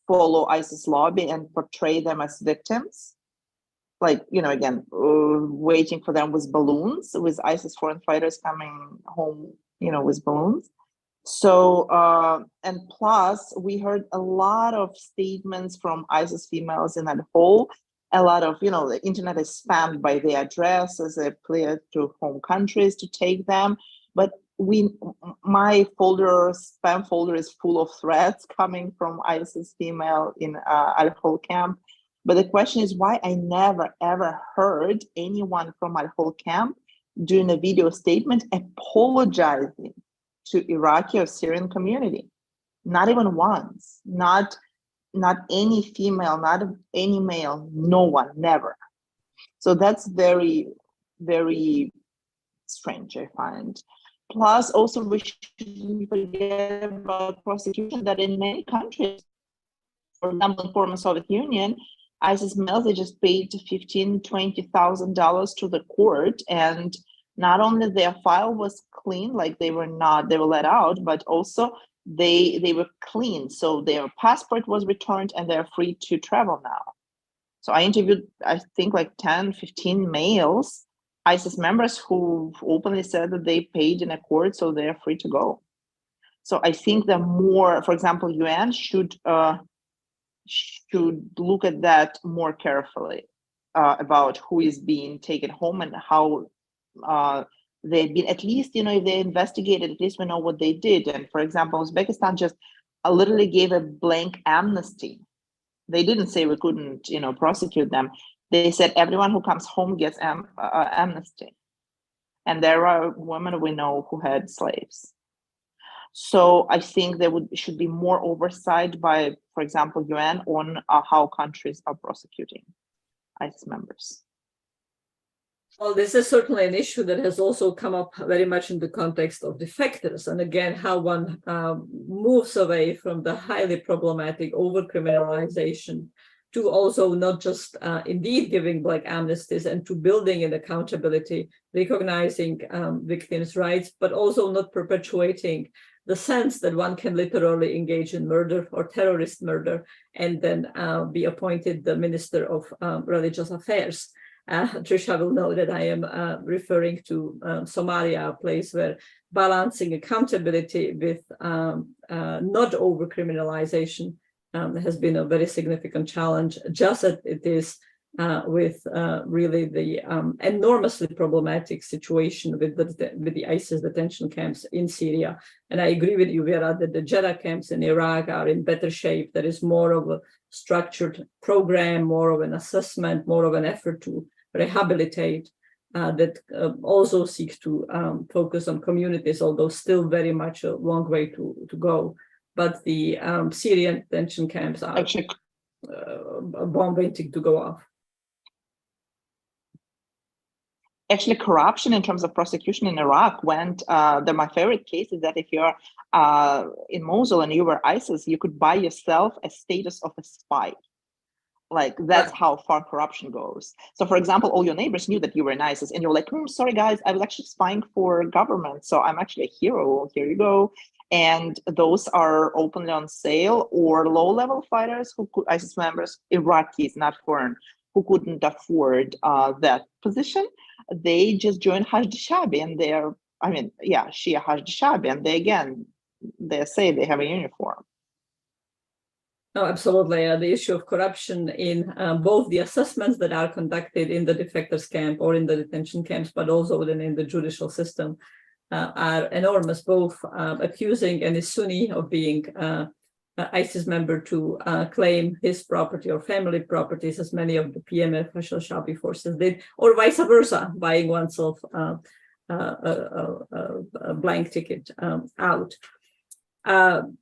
follow ISIS lobby and portray them as victims, like, again, waiting for them with balloons, with ISIS foreign fighters coming home, with balloons. So, and plus, we heard a lot of statements from ISIS females in that whole, a lot of, the internet is spammed by their addresses, they play to home countries to take them. But my spam folder is full of threats coming from ISIS female in Al-Hol camp. But the question is why I never, ever heard anyone from Al-Hol camp doing a video statement apologizing to Iraqi or Syrian community. Not even once. Not any female, not any male, no one, never. So that's very, very strange, I find. Plus, also, we shouldn't forget about prosecution that in many countries, for example, in former Soviet Union, ISIS males, they just paid $15,000, $20,000 to the court, and not only their file was clean, like they were let out, but also they were clean. So their passport was returned and they're free to travel now. So I interviewed, I think, like 10, 15 males ISIS members who openly said that they paid in a court, so they're free to go. So I think the more, for example, UN should look at that more carefully about who is being taken home and how they've been, at least, if they investigated, at least we know what they did. And for example, Uzbekistan just literally gave a blank amnesty. They didn't say we couldn't, prosecute them. They said everyone who comes home gets amnesty. And there are women we know who had slaves. So I think there should be more oversight by, for example, UN on how countries are prosecuting ISIS members. Well, this is certainly an issue that has also come up very much in the context of defectors. And again, how one moves away from the highly problematic over-criminalization to also not just indeed giving blank amnesties and to building in accountability, recognizing victims' rights, but also not perpetuating the sense that one can literally engage in murder or terrorist murder and then be appointed the Minister of Religious Affairs. Trisha will know that I am referring to Somalia, a place where balancing accountability with not over-criminalization has been a very significant challenge, just as it is with really the enormously problematic situation with the ISIS detention camps in Syria. And I agree with you, Vera, that the Jeddah camps in Iraq are in better shape. There is more of a structured program, more of an assessment, more of an effort to rehabilitate that also seeks to focus on communities, although still very much a long way to go. But the Syrian detention camps are actually bomb waiting to go off. Actually, corruption in terms of prosecution in Iraq went, my favorite case is that if you're in Mosul and you were ISIS, you could buy yourself a status of a spy. Like, that's how far corruption goes. So for example, all your neighbors knew that you were in ISIS and you're like, sorry guys, I was actually spying for government. So I'm actually a hero, here you go. And those are openly on sale, or low-level fighters who could, ISIS members, Iraqis, not foreign, who couldn't afford that position. They just joined Hashd Shabi and they're, Shia Hashd Shabi, and they say they have a uniform. No, absolutely. The issue of corruption in both the assessments that are conducted in the defectors camp or in the detention camps, but also within in the judicial system are enormous, both accusing any Sunni of being ISIS member to claim his property or family properties, as many of the PMF Shabi forces did, or vice versa, buying oneself a blank ticket out.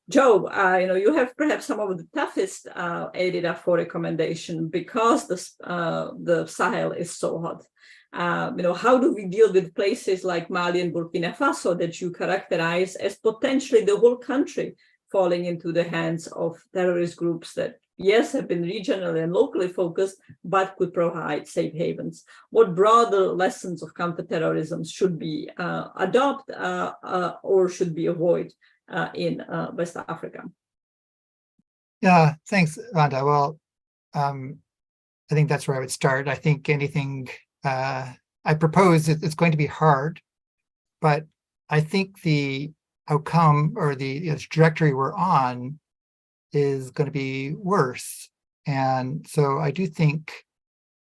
Joe, you have perhaps some of the toughest area for recommendation because the Sahel is so hot. How do we deal with places like Mali and Burkina Faso that you characterize as potentially the whole country falling into the hands of terrorist groups that, yes, have been regionally and locally focused, but could provide safe havens? What broader lessons of counterterrorism should be adopted or should be avoided in West Africa? Yeah, thanks, Vanda. Well, I think that's where I would start. I think anything I propose, it's going to be hard, but I think the outcome or the trajectory we're on is going to be worse. And so I do think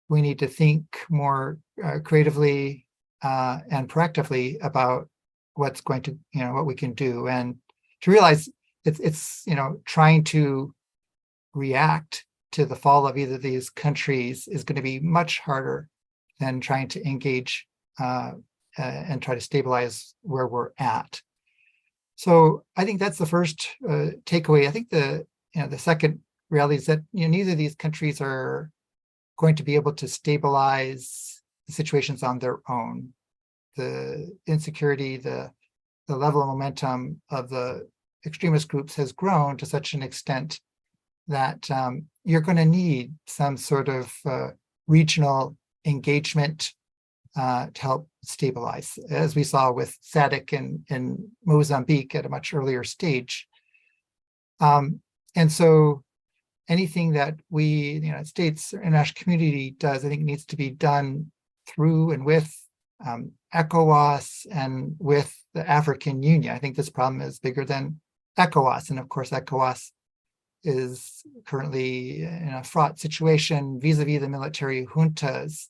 we need to think more creatively and proactively about what's going to, what we can do, and to realize it's trying to react to the fall of either of these countries is going to be much harder than trying to engage and try to stabilize where we're at. So I think that's the first takeaway. I think the second reality is that neither of these countries are going to be able to stabilize the situations on their own. The insecurity, the level of momentum of the extremist groups has grown to such an extent that you're going to need some sort of regional engagement to help stabilize, as we saw with SADC in Mozambique at a much earlier stage. And so anything that we, the United States or international community does, I think needs to be done through and with ECOWAS and with the African Union. I think this problem is bigger than ECOWAS. And of course, ECOWAS is currently in a fraught situation vis-a-vis the military juntas.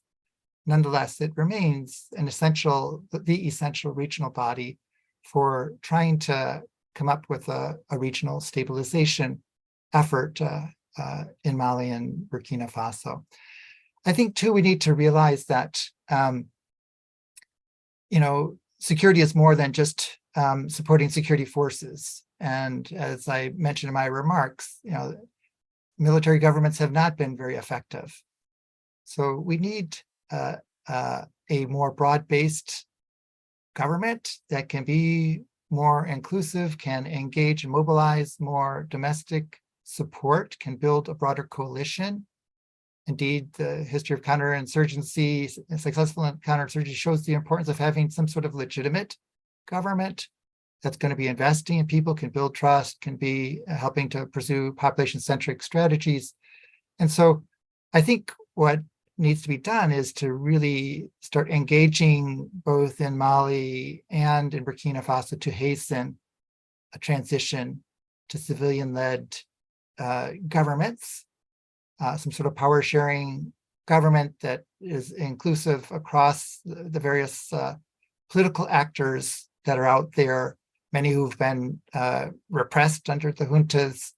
Nonetheless, it remains the essential regional body for trying to come up with a regional stabilization effort in Mali and Burkina Faso. I think too, we need to realize that security is more than just supporting security forces. And as I mentioned in my remarks, military governments have not been very effective. So we need a more broad-based government that can be more inclusive, can engage and mobilize more domestic support, can build a broader coalition. Indeed, the history of counterinsurgency, successful counterinsurgency, shows the importance of having some sort of legitimate government that's going to be investing in people, can build trust, can be helping to pursue population-centric strategies. And so I think what needs to be done is to really start engaging both in Mali and in Burkina Faso to hasten a transition to civilian-led governments, some sort of power-sharing government that is inclusive across the various political actors that are out there, many who've been repressed under the juntas,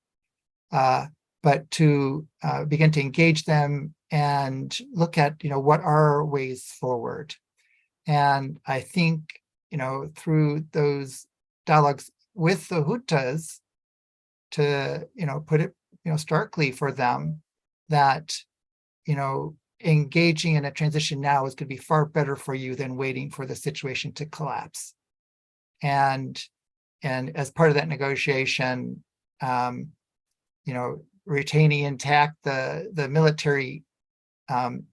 but to begin to engage them and look at, what are ways forward. And I think, through those dialogues with the juntas, to, put it, starkly for them that, engaging in a transition now is going to be far better for you than waiting for the situation to collapse. And as part of that negotiation, retaining intact the military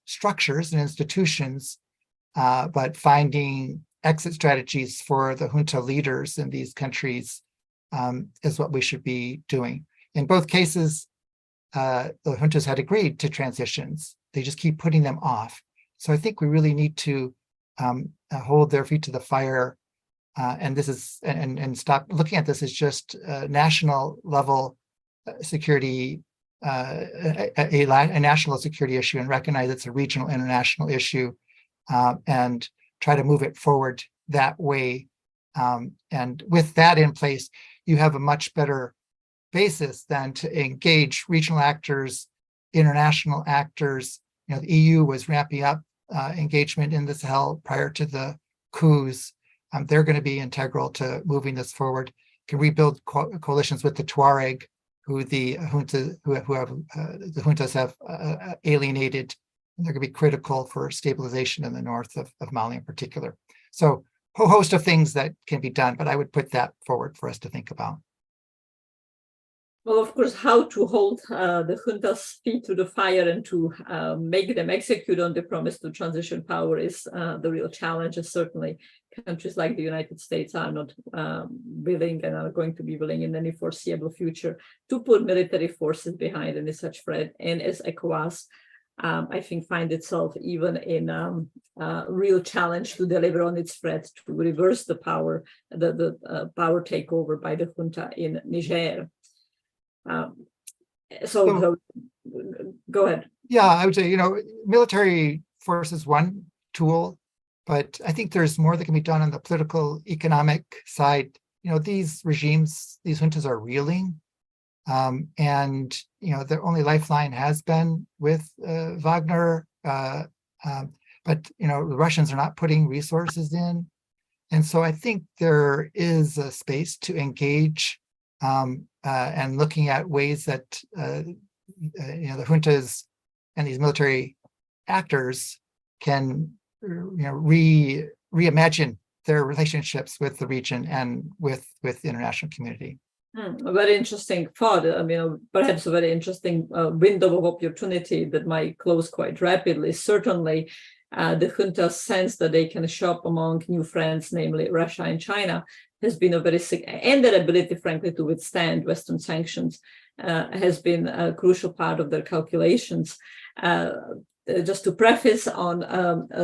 structures and institutions, but finding exit strategies for the junta leaders in these countries is what we should be doing. In both cases, the juntas had agreed to transitions. They just keep putting them off. So I think we really need to hold their feet to the fire, and this is and stop looking at this as just national level security, a national security issue, and recognize it's a regional international issue, and try to move it forward that way. And with that in place, you have a much better basis than to engage regional actors, international actors. The EU was ramping up engagement in the Sahel prior to the coups. They're going to be integral to moving this forward. Can rebuild coalitions with the Tuareg, who the juntas have alienated, and they're going to be critical for stabilization in the north of Mali in particular. So a whole host of things that can be done, but I would put that forward for us to think about. Well, of course, how to hold the junta's feet to the fire and to make them execute on the promise to transition power is the real challenge. And certainly countries like the United States are not willing and are going to be willing in any foreseeable future to put military forces behind any such threat. And as ECOWAS, I think, find itself even in a real challenge to deliver on its threat to reverse the power takeover by the junta in Niger. So go ahead. Yeah, I would say, military force is one tool, but I think there's more that can be done on the political, economic side. These regimes, these juntas are reeling, and their only lifeline has been with Wagner, but the Russians are not putting resources in, and so I think there is a space to engage. And looking at ways that the juntas and these military actors can reimagine their relationships with the region and with the international community. A very interesting thought. Perhaps a very interesting window of opportunity that might close quite rapidly. Certainly, the junta's sense that they can shop among new friends, namely Russia and China, has been a very and their ability, frankly, to withstand Western sanctions has been a crucial part of their calculations. Just to preface, on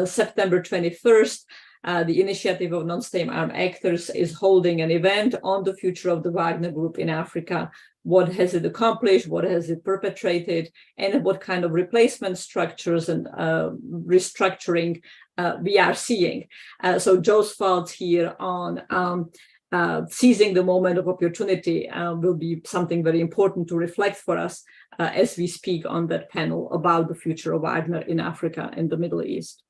September 21st, the Initiative of Non-State Armed Actors is holding an event on the future of the Wagner Group in Africa. What has it accomplished? What has it perpetrated? And what kind of replacement structures and restructuring we are seeing. So Joe's thoughts here on seizing the moment of opportunity will be something very important to reflect for us as we speak on that panel about the future of Wagner in Africa and the Middle East.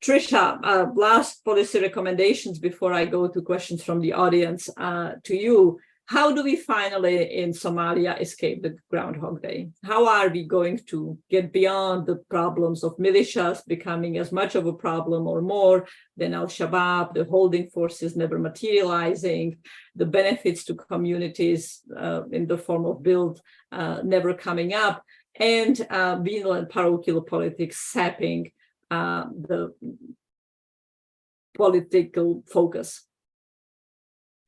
Trisha, last policy recommendations before I go to questions from the audience to you. How do we finally in Somalia escape the Groundhog Day? How are we going to get beyond the problems of militias becoming as much of a problem or more than al-Shabaab, the holding forces never materializing, the benefits to communities in the form of build never coming up, and venal and parochial politics sapping the political focus?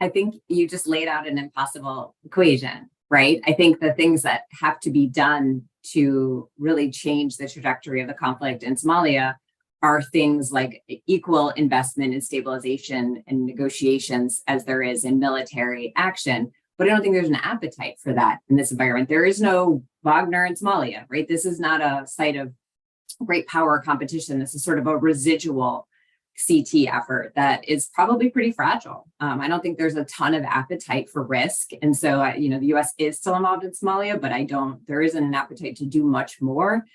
I think you just laid out an impossible equation, right? I think the things that have to be done to really change the trajectory of the conflict in Somalia are things like equal investment in stabilization and negotiations as there is in military action. But I don't think there's an appetite for that in this environment. There is no Wagner in Somalia, right? This is not a site of great power competition. This is sort of a residual CT effort that is probably pretty fragile. I don't think there's a ton of appetite for risk. And so, the US is still involved in Somalia, but there isn't an appetite to do much more.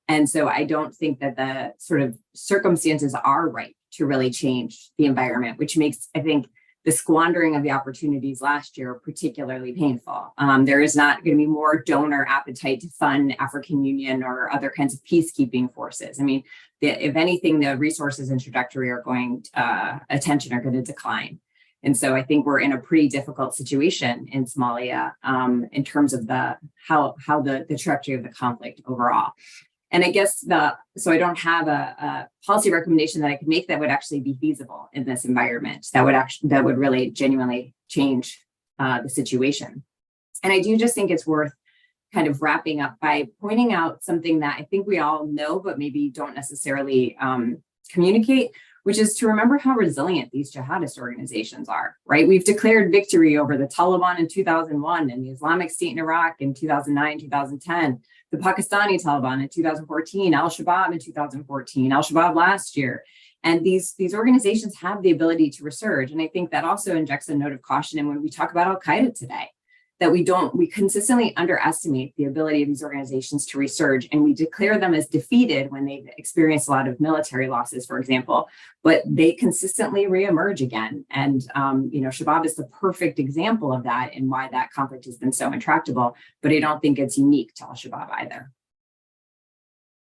And so I don't think that the sort of circumstances are right to really change the environment, which makes, I think, the squandering of the opportunities last year particularly painful. There is not going to be more donor appetite to fund African Union or other kinds of peacekeeping forces. I mean, if anything, the resources and trajectory are attention are going to decline. And so I think we're in a pretty difficult situation in Somalia in terms of how the trajectory of the conflict overall. And I guess so I don't have a policy recommendation that I could make that would actually be feasible in this environment that would really genuinely change the situation. And I do just think it's worth kind of wrapping up by pointing out something that I think we all know, but maybe don't necessarily communicate, which is to remember how resilient these jihadist organizations are, right? We've declared victory over the Taliban in 2001 and the Islamic State in Iraq in 2009, 2010, the Pakistani Taliban in 2014, al-Shabaab in 2014, al-Shabaab last year. And these organizations have the ability to resurge. And I think that also injects a note of caution in when we talk about al-Qaida today, that we consistently underestimate the ability of these organizations to resurge, and we declare them as defeated when they've experienced a lot of military losses, for example, but they consistently reemerge again. And, Shabaab is the perfect example of that and why that conflict has been so intractable, but I don't think it's unique to al-Shabaab either.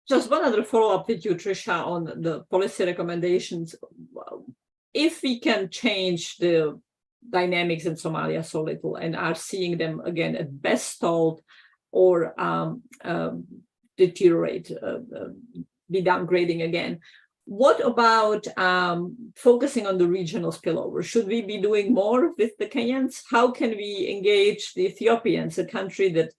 Just one other follow-up with you, Trisha, on the policy recommendations. If we can change the dynamics in Somalia so little and are seeing them again at best stalled or deteriorate, be downgrading again. What about focusing on the regional spillover? Should we be doing more with the Kenyans? How can we engage the Ethiopians, a country that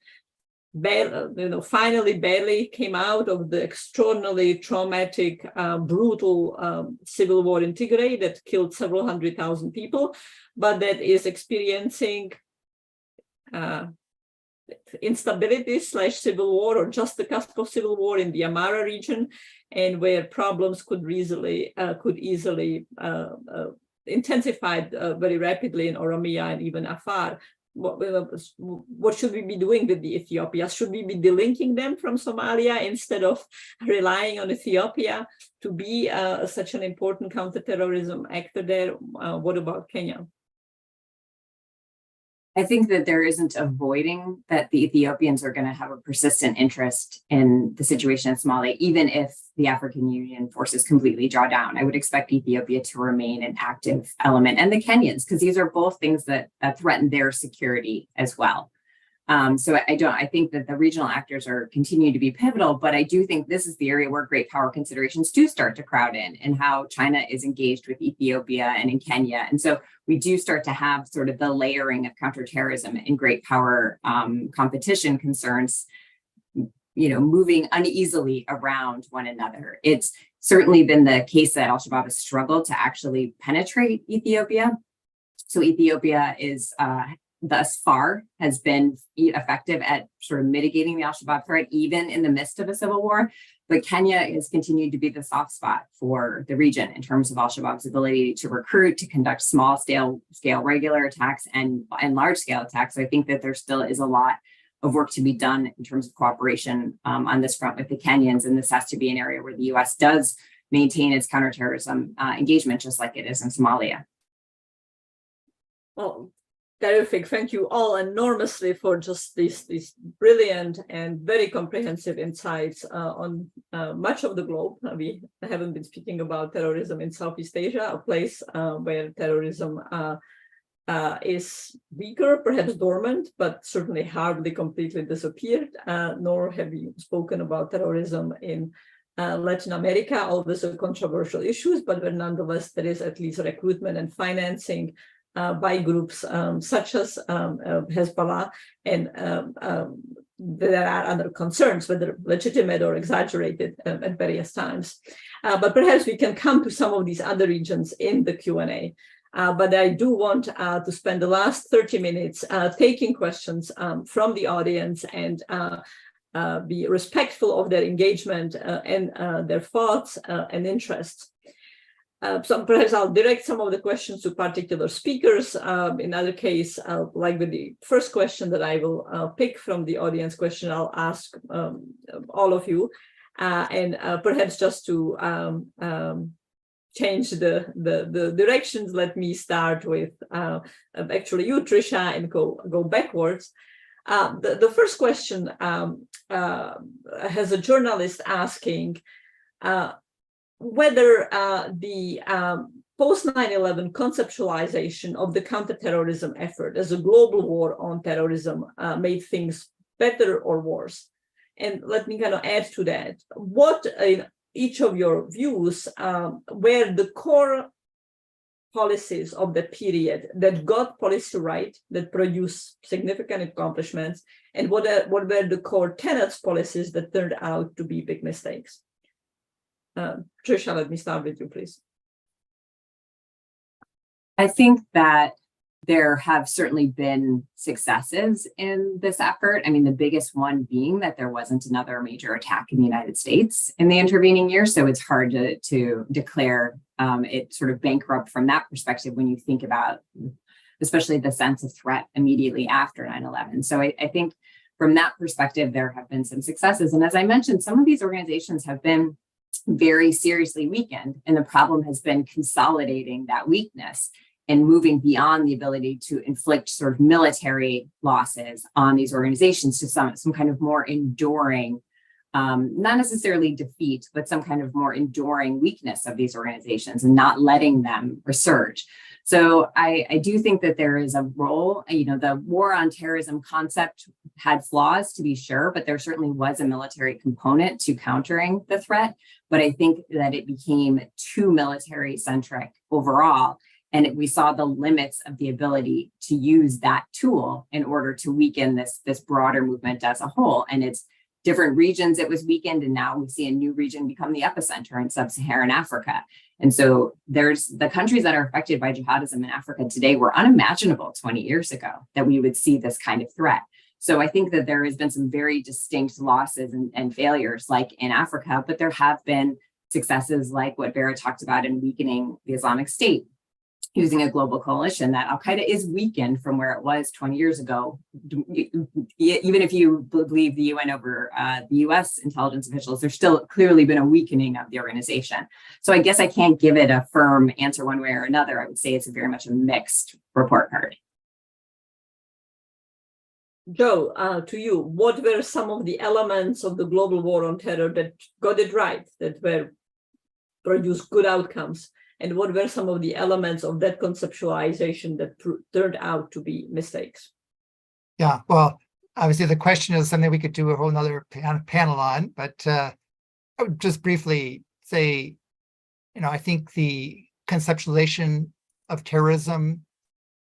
finally barely came out of the extraordinarily traumatic, brutal civil war in Tigray that killed several 100,000 people, but that is experiencing instability / civil war, or just the cusp of civil war in the Amara region, and where problems could easily intensify very rapidly in Oromia and even Afar. What should we be doing with the Ethiopia? Should we be delinking them from Somalia instead of relying on Ethiopia to be such an important counterterrorism actor there? What about Kenya? I think that there isn't avoiding that the Ethiopians are going to have a persistent interest in the situation in Somalia, even if the African Union forces completely draw down. I would expect Ethiopia to remain an active element, and the Kenyans, because these are both things that threaten their security as well. So I think that the regional actors continue to be pivotal, but I do think this is the area where great power considerations do start to crowd in, and how China is engaged with Ethiopia and in Kenya. And so we do start to have sort of the layering of counterterrorism and great power competition concerns, moving uneasily around one another. It's certainly been the case that al-Shabaab has struggled to actually penetrate Ethiopia. So Ethiopia is thus far has been effective at sort of mitigating the al-Shabaab threat, even in the midst of a civil war. But Kenya has continued to be the soft spot for the region in terms of al-Shabaab's ability to recruit, to conduct small scale regular attacks and large scale attacks. So I think that there still is a lot of work to be done in terms of cooperation on this front with the Kenyans. And this has to be an area where the US does maintain its counterterrorism engagement, just like it is in Somalia. Well, terrific. Thank you all enormously for just these brilliant and very comprehensive insights on much of the globe. We haven't been speaking about terrorism in Southeast Asia, a place where terrorism is weaker, perhaps dormant, but certainly hardly completely disappeared, nor have we spoken about terrorism in Latin America, all these are controversial issues, but where nonetheless there is at least recruitment and financing by groups such as Hezbollah, and there are other concerns, whether legitimate or exaggerated at various times. But perhaps we can come to some of these other regions in the Q&A. But I do want to spend the last 30 minutes taking questions from the audience and be respectful of their engagement and their thoughts and interests. So perhaps I'll direct some of the questions to particular speakers. In other case, like with the first question that I will pick from the audience question, I'll ask all of you. And perhaps just to change the directions, let me start with actually you, Trisha, and go backwards. The first question has a journalist asking whether the post 9/11 conceptualization of the counterterrorism effort as a global war on terrorism made things better or worse. And let me kind of add to that. What in each of your views were the core policies of the period that got policy right, that produced significant accomplishments, and what were the core tenets policies that turned out to be big mistakes? Trisha, let me start with you, please. I think that there have certainly been successes in this effort. I mean, the biggest one being that there wasn't another major attack in the United States in the intervening year. So it's hard to declare it sort of bankrupt from that perspective when you think about, especially the sense of threat immediately after 9/11. So I think from that perspective, there have been some successes. And as I mentioned, some of these organizations have been very seriously weakened. And the problem has been consolidating that weakness and moving beyond the ability to inflict sort of military losses on these organizations to some kind of more enduring, not necessarily defeat, but some kind of more enduring weakness of these organizations and not letting them resurge. So I do think that there is a role, the war on terrorism concept had flaws, to be sure, but there certainly was a military component to countering the threat. But I think that it became too military centric overall. And we saw the limits of the ability to use that tool in order to weaken this broader movement as a whole. And it's different regions it was weakened, and now we see a new region become the epicenter in sub-Saharan Africa. And so there's the countries that are affected by jihadism in Africa today were unimaginable 20 years ago that we would see this kind of threat. So I think that there has been some very distinct losses and failures like in Africa, but there have been successes like what Vera talked about in weakening the Islamic State, using a global coalition. That al-Qaida is weakened from where it was 20 years ago. Even if you believe the UN over the US intelligence officials, there's still clearly been a weakening of the organization. So I guess I can't give it a firm answer one way or another. I would say it's very much a mixed report card. Joe, to you, what were some of the elements of the global war on terror that got it right, that were produced good outcomes? And what were some of the elements of that conceptualization that turned out to be mistakes? Yeah, well, obviously the question is something we could do a whole nother panel on, but I would just briefly say, I think the conceptualization of terrorism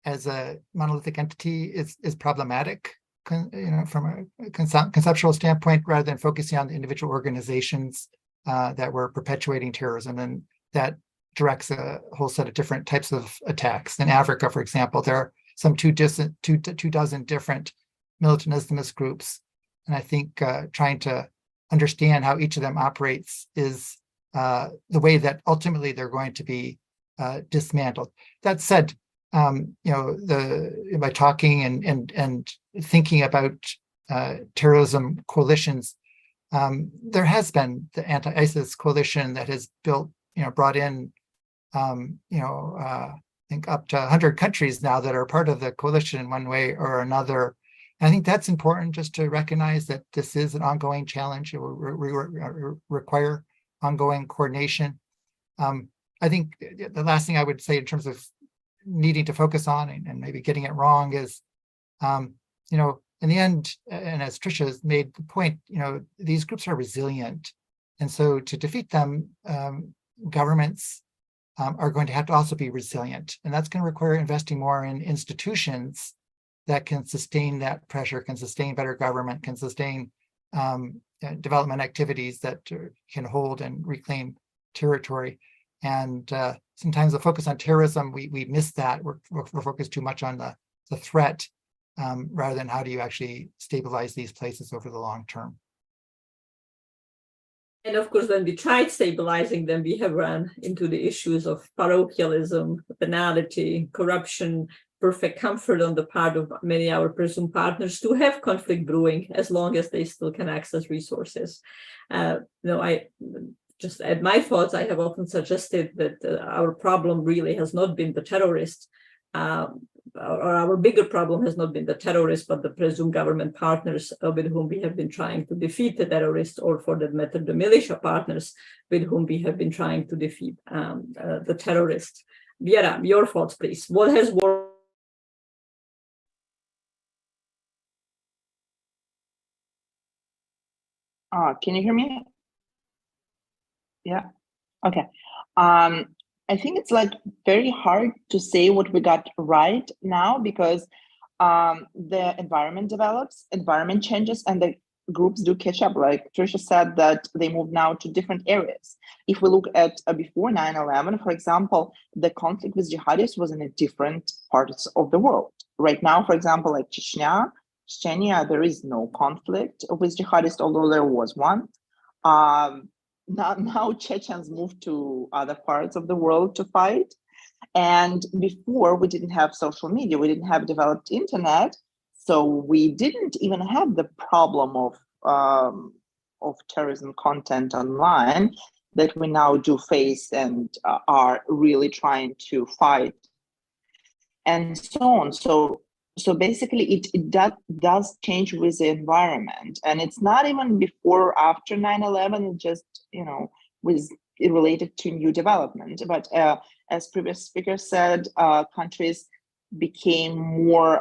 as a monolithic entity is problematic, from a conceptual standpoint, rather than focusing on the individual organizations that were perpetuating terrorism, and that directs a whole set of different types of attacks. In Africa, for example, there are some two dozen different militant Islamist groups, and I think trying to understand how each of them operates is the way that ultimately they're going to be dismantled. That said, by talking and thinking about terrorism coalitions, there has been the anti-ISIS coalition that has brought in, I think up to 100 countries now that are part of the coalition in one way or another. And I think that's important, just to recognize that this is an ongoing challenge. It will require ongoing coordination. I think the last thing I would say in terms of needing to focus on and maybe getting it wrong is, in the end, and as Tricia has made the point, these groups are resilient. And so to defeat them, governments are going to have to also be resilient. And that's going to require investing more in institutions that can sustain that pressure, can sustain better government, can sustain development activities that can hold and reclaim territory. And sometimes the focus on terrorism, we miss that. We're focused too much on the threat rather than how do you actually stabilize these places over the long term. And of course, when we tried stabilizing them, we have run into the issues of parochialism, banality, corruption, perfect comfort on the part of many of our presumed partners to have conflict brewing as long as they still can access resources. I just add my thoughts. I have often suggested that our problem really has not been the terrorists, or our bigger problem has not been the terrorists, but the presumed government partners with whom we have been trying to defeat the terrorists, or for that matter, the militia partners with whom we have been trying to defeat the terrorists. Viera, your thoughts, please. What has worked? Can you hear me? Yeah. Okay. I think it's very hard to say what we got right now, because the environment develops, environment changes, and the groups do catch up. Like Tricia said, that they move now to different areas. If we look at before 9/11, for example, the conflict with jihadists was in a different parts of the world. Right now, for example, like Chechnya, there is no conflict with jihadists, although there was one. Now Chechens moved to other parts of the world to fight. And before, we didn't have social media, we didn't have developed internet, so we didn't even have the problem of terrorism content online that we now do face and are really trying to fight, and so on. So basically, it does change with the environment, and it's not even before or after 9/11. It just was related to new development. But as previous speakers said, countries became more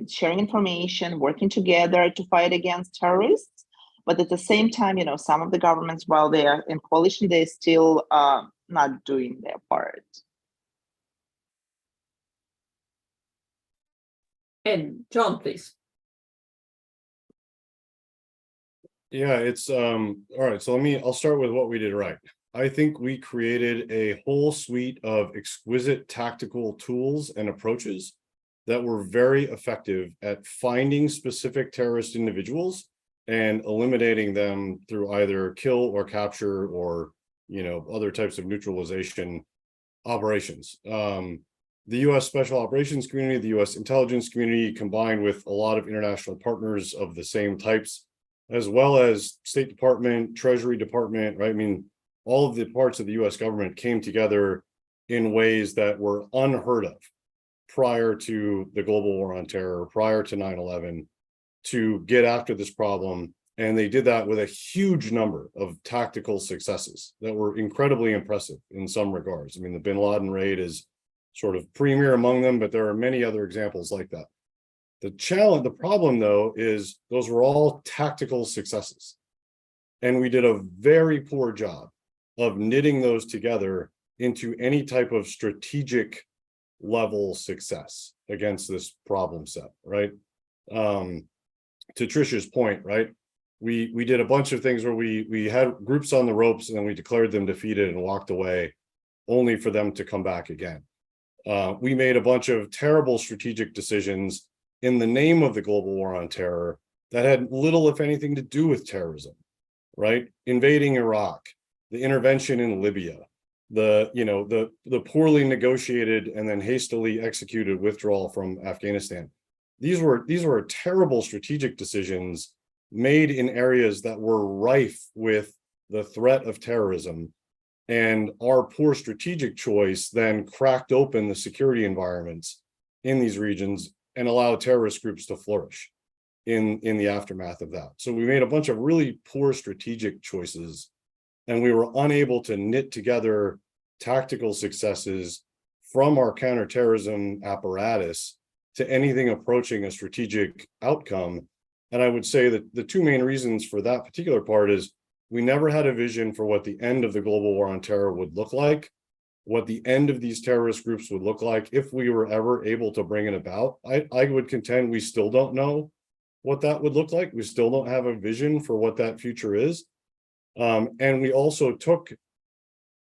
sharing information, working together to fight against terrorists. But at the same time, some of the governments, while they are in coalition, they're still not doing their part. And John, please. Yeah, it's all right. So I'll start with what we did right. I think we created a whole suite of exquisite tactical tools and approaches that were very effective at finding specific terrorist individuals and eliminating them through either kill or capture or other types of neutralization operations. The U.S. Special Operations community, the U.S. intelligence community, combined with a lot of international partners of the same types, as well as State Department, Treasury Department, right? I mean, all of the parts of the U.S. government came together in ways that were unheard of prior to the global war on terror, prior to 9/11, to get after this problem. And they did that with a huge number of tactical successes that were incredibly impressive in some regards. I mean, the bin Laden raid is sort of premier among them, but there are many other examples like that. The problem though, is those were all tactical successes. And we did a very poor job of knitting those together into any type of strategic level success against this problem set, right? to Trisha's point, right? We did a bunch of things where we had groups on the ropes and then we declared them defeated and walked away, only for them to come back again. We made a bunch of terrible strategic decisions in the name of the global war on terror that had little, if anything, to do with terrorism, right? Invading Iraq, the intervention in Libya, the poorly negotiated and then hastily executed withdrawal from Afghanistan. These were terrible strategic decisions made in areas that were rife with the threat of terrorism. And our poor strategic choice then cracked open the security environments in these regions and allowed terrorist groups to flourish in the aftermath of that. So we made a bunch of really poor strategic choices, and we were unable to knit together tactical successes from our counterterrorism apparatus to anything approaching a strategic outcome. And I would say that the two main reasons for that particular part is we never had a vision for what the end of the global war on terror would look like, what the end of these terrorist groups would look like if we were ever able to bring it about. I would contend we still don't know what that would look like. We still don't have a vision for what that future is. And we also took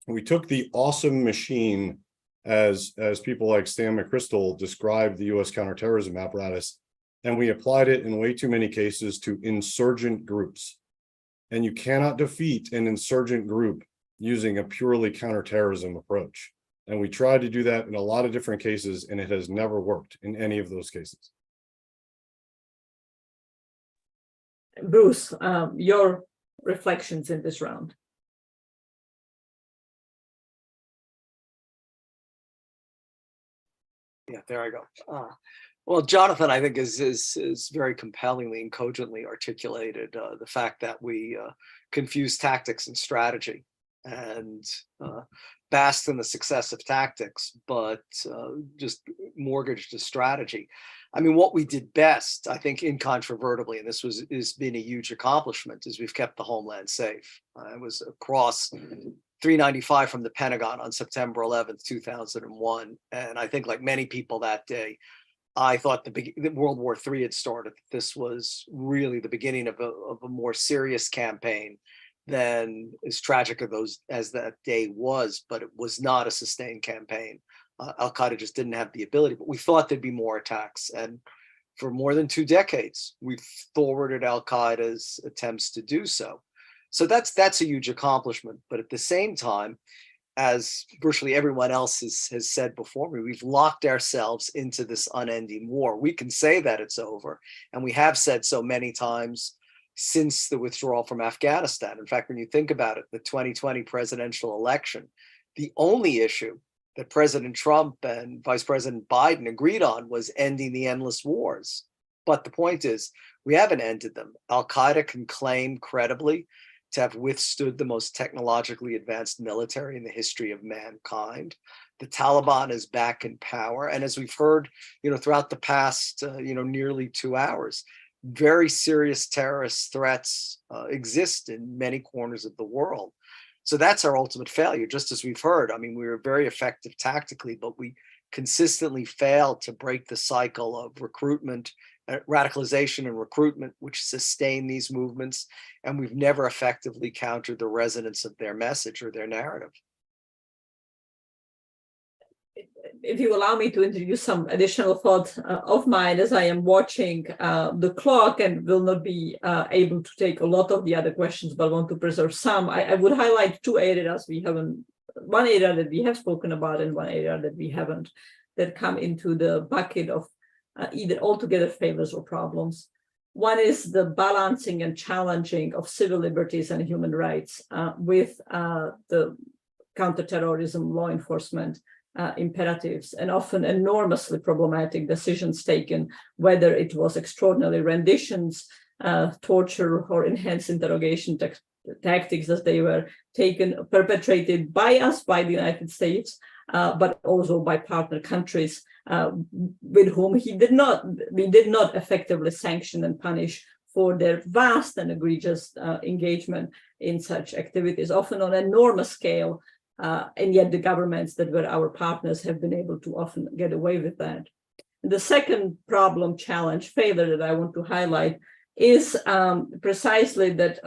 the awesome machine, as people like Stan McChrystal described the US counterterrorism apparatus, and we applied it in way too many cases to insurgent groups. And you cannot defeat an insurgent group using a purely counterterrorism approach. And we tried to do that in a lot of different cases, and it has never worked in any of those cases. Bruce, your reflections in this round. Yeah, there I go. Well, Jonathan, I think is very compellingly and cogently articulated the fact that we confuse tactics and strategy, and basked in the success of tactics, but just mortgaged the strategy. I mean, what we did best, I think, incontrovertibly, and this has been a huge accomplishment, is we've kept the homeland safe. I was across 395 from the Pentagon on September 11th, 2001, and I think, like many people that day, I thought the World War III had started. This was really the beginning of a more serious campaign than as tragic as that day was, but it was not a sustained campaign. Al-Qaida just didn't have the ability, but we thought there'd be more attacks. And for more than 2 decades, we've forwarded Al-Qaeda's attempts to do so. So that's a huge accomplishment. But at the same time, as virtually everyone else has said before me, we've locked ourselves into this unending war. We can say that it's over, and we have said so many times since the withdrawal from Afghanistan. In fact, when you think about it, the 2020 presidential election, the only issue that President Trump and Vice President Biden agreed on was ending the endless wars. But the point is, we haven't ended them. Al-Qaeda can claim credibly to have withstood the most technologically advanced military in the history of mankind. The Taliban is back in power. And as we've heard, throughout the past, nearly 2 hours, very serious terrorist threats exist in many corners of the world. So that's our ultimate failure, just as we've heard. I mean, we were very effective tactically, but we consistently failed to break the cycle of recruitment, radicalization and recruitment, which sustain these movements. And we've never effectively countered the resonance of their message or their narrative. If you allow me to introduce some additional thoughts of mine as I am watching the clock and will not be able to take a lot of the other questions, but want to preserve some, I would highlight 2 areas one area that we have spoken about and one area that we haven't, that come into the bucket of either altogether favors or problems. One is the balancing and challenging of civil liberties and human rights with the counterterrorism, law enforcement imperatives, and often enormously problematic decisions taken, whether it was extraordinary renditions, torture, or enhanced interrogation tactics as they were perpetrated by us, by the United States, but also by partner countries with whom we did not effectively sanction and punish for their vast and egregious engagement in such activities, often on an enormous scale. And yet the governments that were our partners have been able to often get away with that. And the second problem, challenge, failure that I want to highlight is precisely that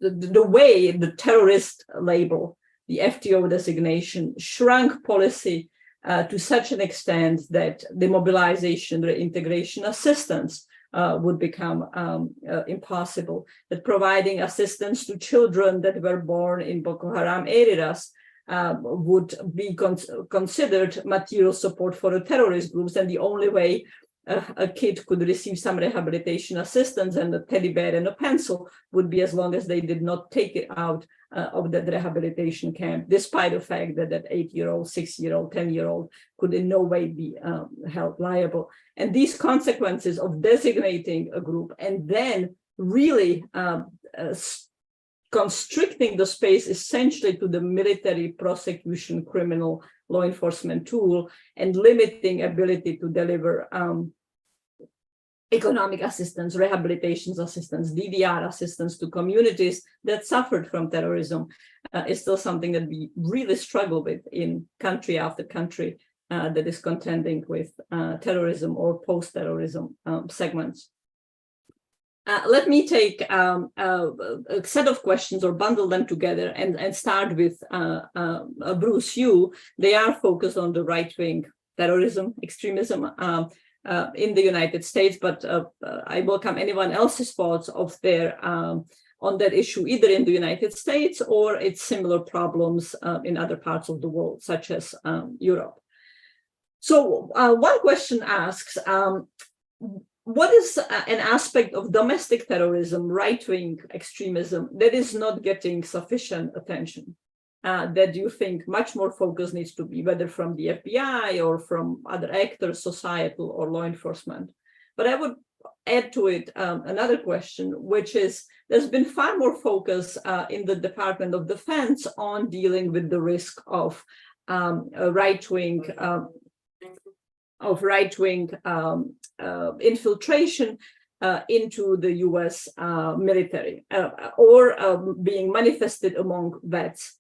the way the terrorist label, the FTO designation, shrunk policy to such an extent that demobilization, reintegration assistance would become impossible, that providing assistance to children that were born in Boko Haram areas would be considered material support for the terrorist groups, and the only way a kid could receive some rehabilitation assistance and a teddy bear and a pencil would be as long as they did not take it out of that rehabilitation camp, despite the fact that that 8-year-old, 6-year-old, 10-year-old could in no way be held liable. And these consequences of designating a group and then really constricting the space essentially to the military prosecution criminal law enforcement tool and limiting ability to deliver economic assistance, rehabilitation assistance, DDR assistance to communities that suffered from terrorism is still something that we really struggle with in country after country that is contending with terrorism or post-terrorism segments. Let me take a set of questions or bundle them together and start with Bruce Yu. They are focused on the right-wing terrorism, extremism in the United States, but I welcome anyone else's thoughts of their on that issue, either in the United States or its similar problems in other parts of the world, such as Europe. So one question asks, what is an aspect of domestic terrorism, right-wing extremism, that is not getting sufficient attention, that you think much more focus needs to be, whether from the FBI or from other actors, societal or law enforcement? But I would add to it another question, which is there's been far more focus in the Department of Defense on dealing with the risk of right-wing infiltration into the US military or being manifested among vets.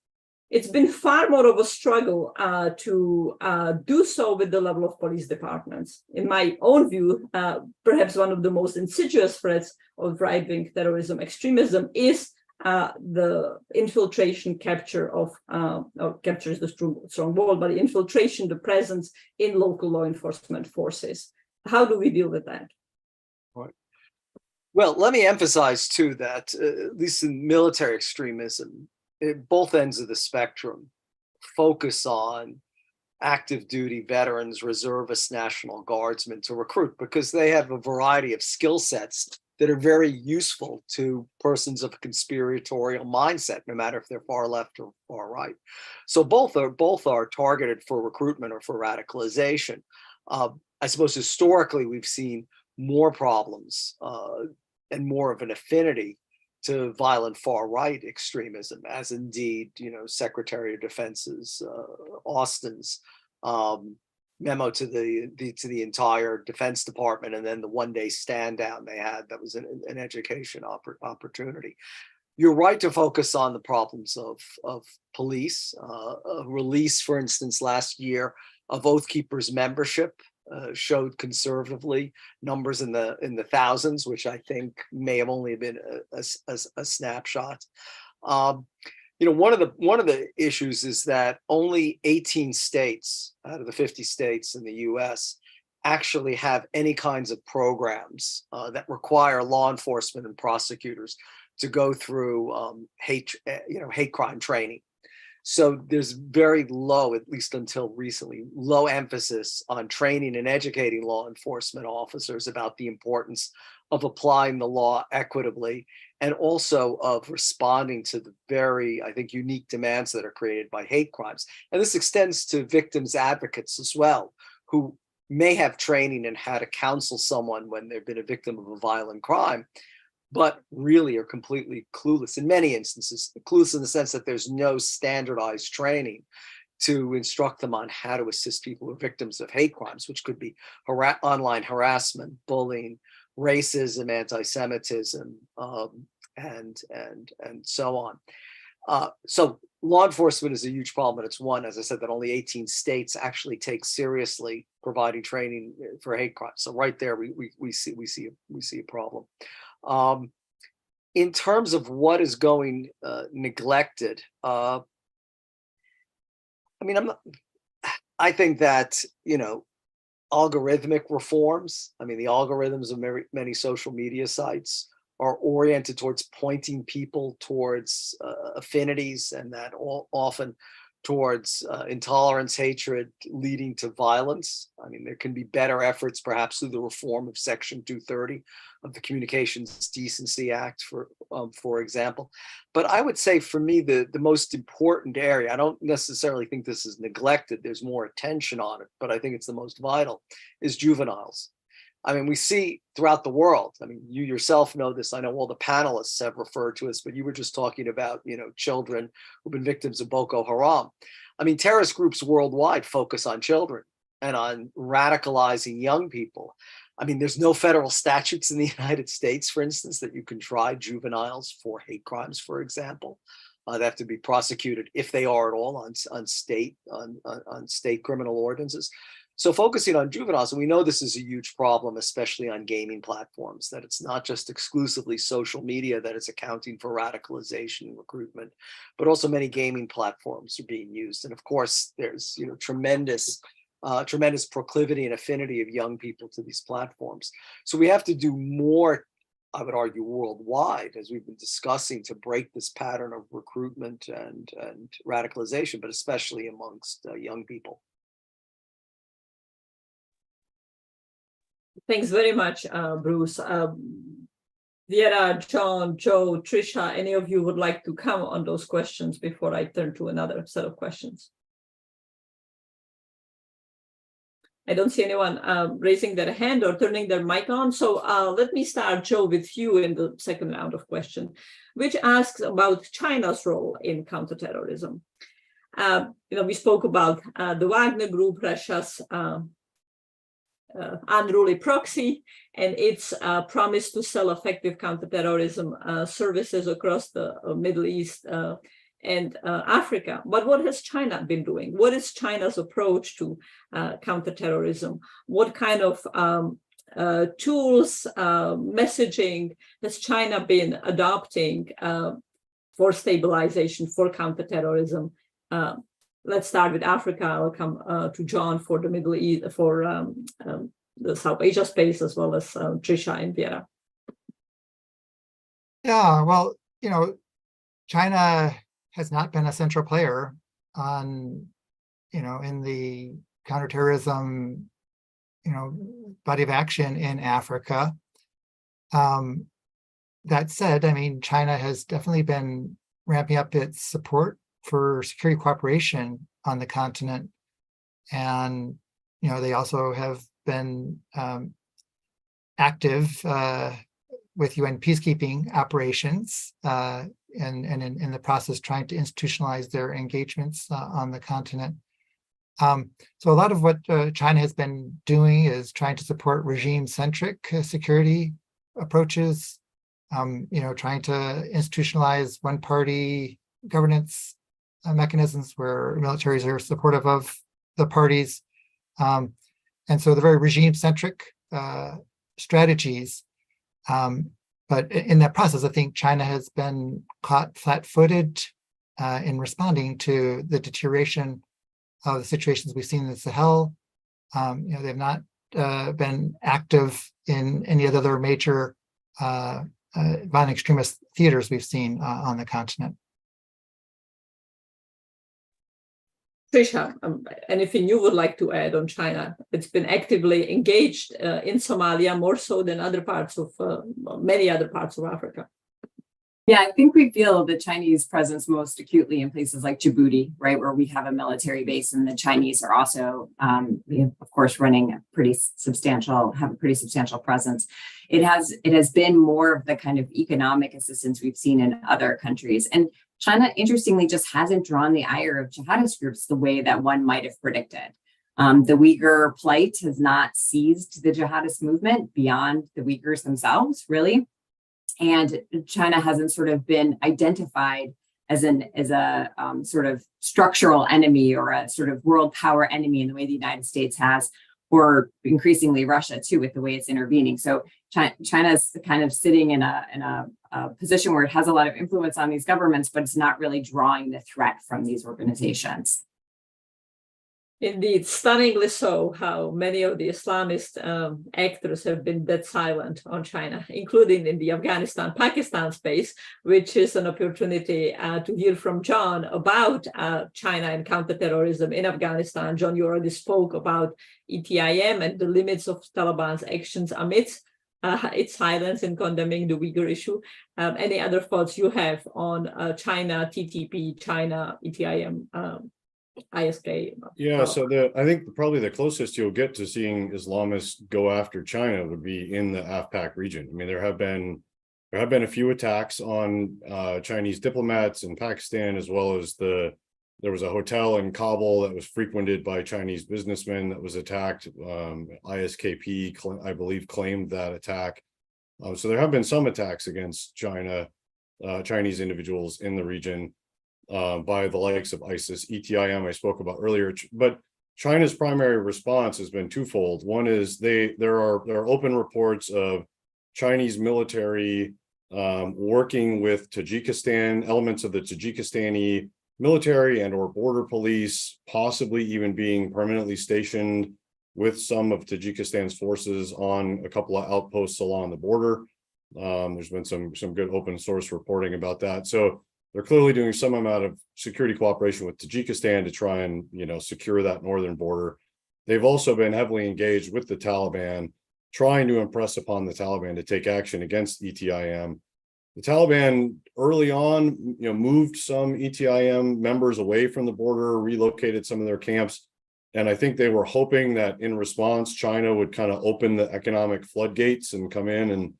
It's been far more of a struggle to do so with the level of police departments. In my own view, perhaps one of the most insidious threats of right-wing terrorism extremism is the infiltration, capture of, or capture is the strong word, but the infiltration, the presence in local law enforcement forces. How do we deal with that? Right. Well, let me emphasize too that at least in military extremism, at both ends of the spectrum, focus on active duty veterans, reservists, National Guardsmen to recruit because they have a variety of skill sets that are very useful to persons of a conspiratorial mindset, no matter if they're far left or far right. So both are targeted for recruitment or for radicalization. I suppose historically we've seen more problems and more of an affinity to violent far-right extremism, as indeed, Secretary of Defense's Austin's memo to the entire Defense Department, and then the one-day stand down they had that was an education opportunity. You're right to focus on the problems of police. A release, for instance, last year of Oath Keepers membership showed conservatively numbers in the thousands, which I think may have only been a snapshot. One of the issues is that only 18 states out of the 50 states in the U.S. actually have any kinds of programs that require law enforcement and prosecutors to go through hate crime training. So there's very low, at least until recently, low emphasis on training and educating law enforcement officers about the importance of applying the law equitably and also of responding to the very, I think, unique demands that are created by hate crimes. And this extends to victims advocates as well, who may have training in how to counsel someone when they've been a victim of a violent crime, but really are completely clueless in many instances, clueless in the sense that there's no standardized training to instruct them on how to assist people who are victims of hate crimes, which could be online harassment, bullying, racism, anti-Semitism, and so on. So law enforcement is a huge problem, and it's one, as I said, that only 18 states actually take seriously providing training for hate crimes. So right there, we see a problem. In terms of what is going neglected, I mean, I think that, you know, algorithmic reforms. I mean, the algorithms of many social media sites are oriented towards pointing people towards affinities, and that often towards intolerance, hatred, leading to violence. I mean, there can be better efforts, perhaps through the reform of Section 230 of the Communications Decency Act, for example. But I would say, for me, the most important area, I don't necessarily think this is neglected, there's more attention on it, but I think it's the most vital, is juveniles. I mean, we see throughout the world, I mean, you yourself know this, I know all the panelists have referred to us, but you were just talking about, you know, children who've been victims of Boko Haram. I mean, terrorist groups worldwide focus on children and on radicalizing young people. I mean, there's no federal statutes in the United States, for instance, that you can try juveniles for hate crimes, for example. They have to be prosecuted, if they are at all, on state criminal ordinances. So focusing on juveniles, and we know this is a huge problem, especially on gaming platforms, that it's not just exclusively social media that is accounting for radicalization and recruitment, but also many gaming platforms are being used. And of course, there's, you know, tremendous proclivity and affinity of young people to these platforms. So we have to do more, I would argue, worldwide, as we've been discussing, to break this pattern of recruitment and radicalization, but especially amongst young people. Thanks very much, Bruce. Vera, John, Joe, Trisha, any of you would like to comment on those questions before I turn to another set of questions? I don't see anyone raising their hand or turning their mic on. So let me start, Joe, with you in the second round of questions, which asks about China's role in counterterrorism. You know, we spoke about the Wagner Group, Russia's unruly proxy, and its promise to sell effective counterterrorism services across the Middle East and Africa. But what has China been doing? What is China's approach to counterterrorism? What kind of tools, messaging has China been adopting for stabilization, for counterterrorism? Let's start with Africa. I'll come to John for the Middle East, for the South Asia space, as well as Trisha and Vera. Yeah, well, you know, China has not been a central player on, you know, in the counterterrorism, you know, body of action in Africa. That said, I mean, China has definitely been ramping up its support for security cooperation on the continent. And, you know, they also have been active with UN peacekeeping operations and in the process trying to institutionalize their engagements on the continent. So a lot of what China has been doing is trying to support regime-centric security approaches, you know, trying to institutionalize one-party governance mechanisms where militaries are supportive of the parties. And so the very regime-centric strategies. But in that process, I think China has been caught flat-footed in responding to the deterioration of the situations we've seen in the Sahel. You know, they've not been active in any of the other major violent extremist theaters we've seen on the continent. Trisha, anything you would like to add on China? It's been actively engaged in Somalia, more so than other parts of many other parts of Africa. Yeah, I think we feel the Chinese presence most acutely in places like Djibouti, right, where we have a military base, and the Chinese are also, of course, running a pretty substantial presence. It has been more of the kind of economic assistance we've seen in other countries, and China, interestingly, just hasn't drawn the ire of jihadist groups the way that one might have predicted. The Uyghur plight has not seized the jihadist movement beyond the Uyghurs themselves, really. And China hasn't sort of been identified as a sort of structural enemy or a sort of world power enemy in the way the United States has, or increasingly Russia too, with the way it's intervening. So China's kind of sitting in a position where it has a lot of influence on these governments, but it's not really drawing the threat from these organizations. Indeed, stunningly so, how many of the Islamist actors have been dead silent on China, including in the Afghanistan-Pakistan space, which is an opportunity to hear from John about China and counterterrorism in Afghanistan. John, you already spoke about ETIM and the limits of Taliban's actions amidst its silence in condemning the Uyghur issue. Any other thoughts you have on China, TTP, China, ETIM, ISK? Yeah, so I think probably the closest you'll get to seeing Islamists go after China would be in the AFPAC region. I mean, there have been a few attacks on Chinese diplomats in Pakistan, as well as there was a hotel in Kabul that was frequented by Chinese businessmen that was attacked. ISKP, I believe, claimed that attack. So there have been some attacks against Chinese individuals in the region by the likes of ISIS, ETIM I spoke about earlier. But China's primary response has been twofold. One is there are open reports of Chinese military working with Tajikistan, elements of the Tajikistani military and or border police, possibly even being permanently stationed with some of Tajikistan's forces on a couple of outposts along the border. There's been some good open source reporting about that. So they're clearly doing some amount of security cooperation with Tajikistan to try and, secure that northern border. They've also been heavily engaged with the Taliban, trying to impress upon the Taliban to take action against ETIM. The Taliban early on, moved some ETIM members away from the border, relocated some of their camps. And I think they were hoping that in response, China would kind of open the economic floodgates and come in and,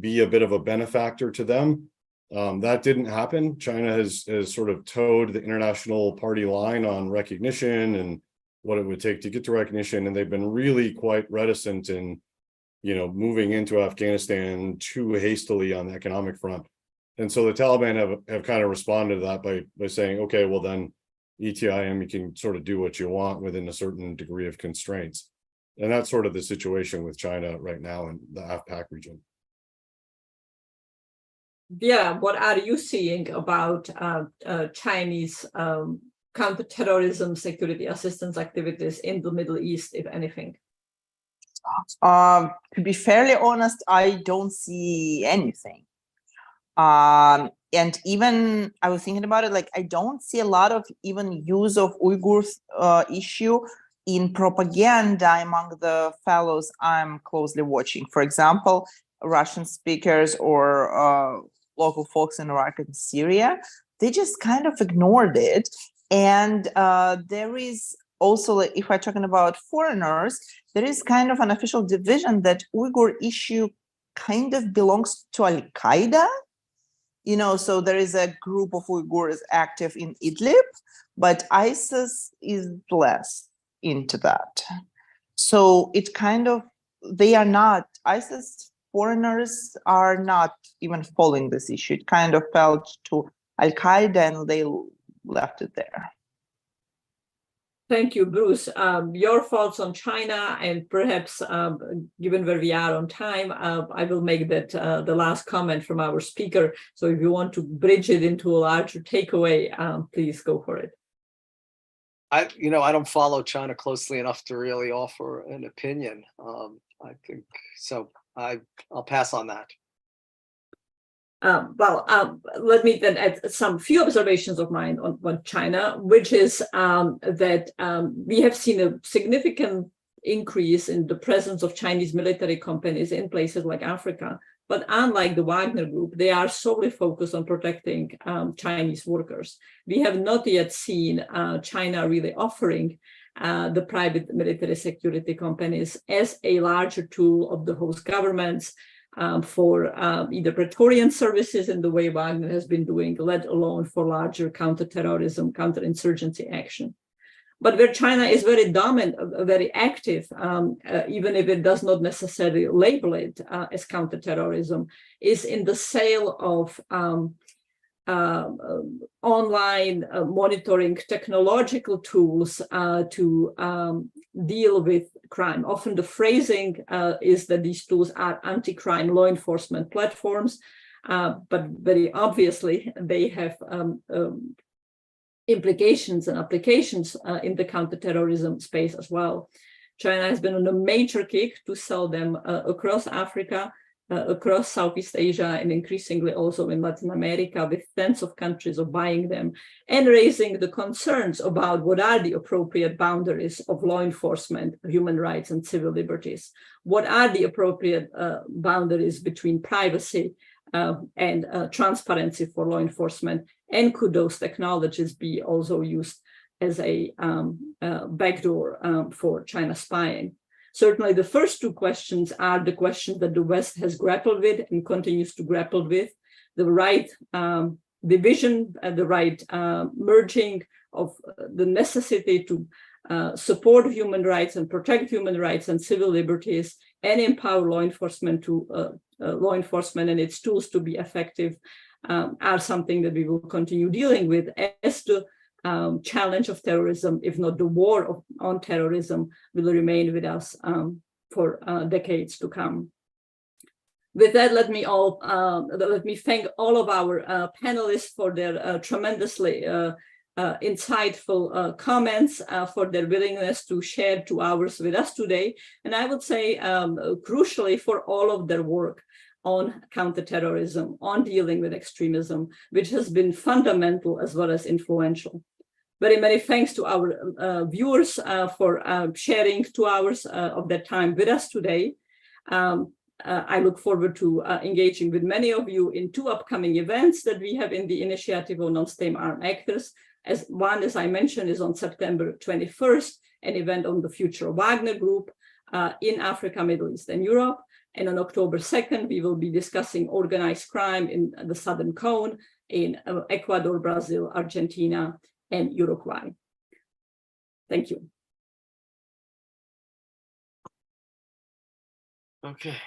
be a bit of a benefactor to them. That didn't happen. China has sort of towed the international party line on recognition and what it would take to get to recognition. And they've been really quite reticent in, moving into Afghanistan too hastily on the economic front. And so the Taliban have kind of responded to that by saying, okay, well then ETIM, you can sort of do what you want within a certain degree of constraints. And that's sort of the situation with China right now in the AFPAC region. Yeah, what are you seeing about Chinese counterterrorism security assistance activities in the Middle East, if anything? To be fairly honest, I don't see anything. And even I was thinking about it, I don't see a lot of even use of Uyghurs issue in propaganda among the fellows I'm closely watching. For example, Russian speakers or local folks in Iraq and Syria, they just kind of ignored it. And there is also, if we're talking about foreigners, there is kind of an official division that Uyghur issue kind of belongs to al-Qaida. So there is a group of Uyghurs active in Idlib, but ISIS is less into that. So it kind of, they are not, ISIS foreigners are not even following this issue. It kind of fell to al-Qaida and they left it there. Thank you, Bruce. Your thoughts on China, and perhaps given where we are on time, I will make that the last comment from our speaker. So if you want to bridge it into a larger takeaway, please go for it. I don't follow China closely enough to really offer an opinion. I think so. I'll pass on that. Let me then add some few observations of mine on China, which is that we have seen a significant increase in the presence of Chinese military companies in places like Africa. But unlike the Wagner Group, they are solely focused on protecting Chinese workers. We have not yet seen China really offering the private military security companies as a larger tool of the host governments for either Praetorian services in the way Wagner has been doing, let alone for larger counterterrorism, counterinsurgency action. But where China is very dominant, very active, even if it does not necessarily label it as counterterrorism, is in the sale of online monitoring technological tools to deal with crime. Often the phrasing is that these tools are anti-crime law enforcement platforms, but very obviously they have implications and applications in the counterterrorism space as well. China has been on a major kick to sell them across Africa, across Southeast Asia, and increasingly also in Latin America, with tens of countries of buying them and raising the concerns about what are the appropriate boundaries of law enforcement, human rights, and civil liberties. What are the appropriate boundaries between privacy and transparency for law enforcement? And could those technologies be also used as a backdoor for China spying? Certainly, the first two questions are the questions that the West has grappled with and continues to grapple with: the right division, the right merging of the necessity to support human rights and protect human rights and civil liberties, and empower law enforcement and its tools to be effective, are something that we will continue dealing with as the challenge of terrorism, if not the war on terrorism, will remain with us for decades to come. With that, let me thank all of our panelists for their tremendously insightful comments, for their willingness to share 2 hours with us today, and I would say crucially for all of their work on counterterrorism, on dealing with extremism, which has been fundamental as well as influential. Very many thanks to our viewers for sharing 2 hours of their time with us today. I look forward to engaging with many of you in 2 upcoming events that we have in the Initiative on Non-State Armed Actors. One, as I mentioned, is on September 21st, an event on the future of Wagner Group in Africa, Middle East, and Europe. And on October 2nd, we will be discussing organized crime in the Southern Cone in Ecuador, Brazil, Argentina, and Uruguay. Thank you. Okay.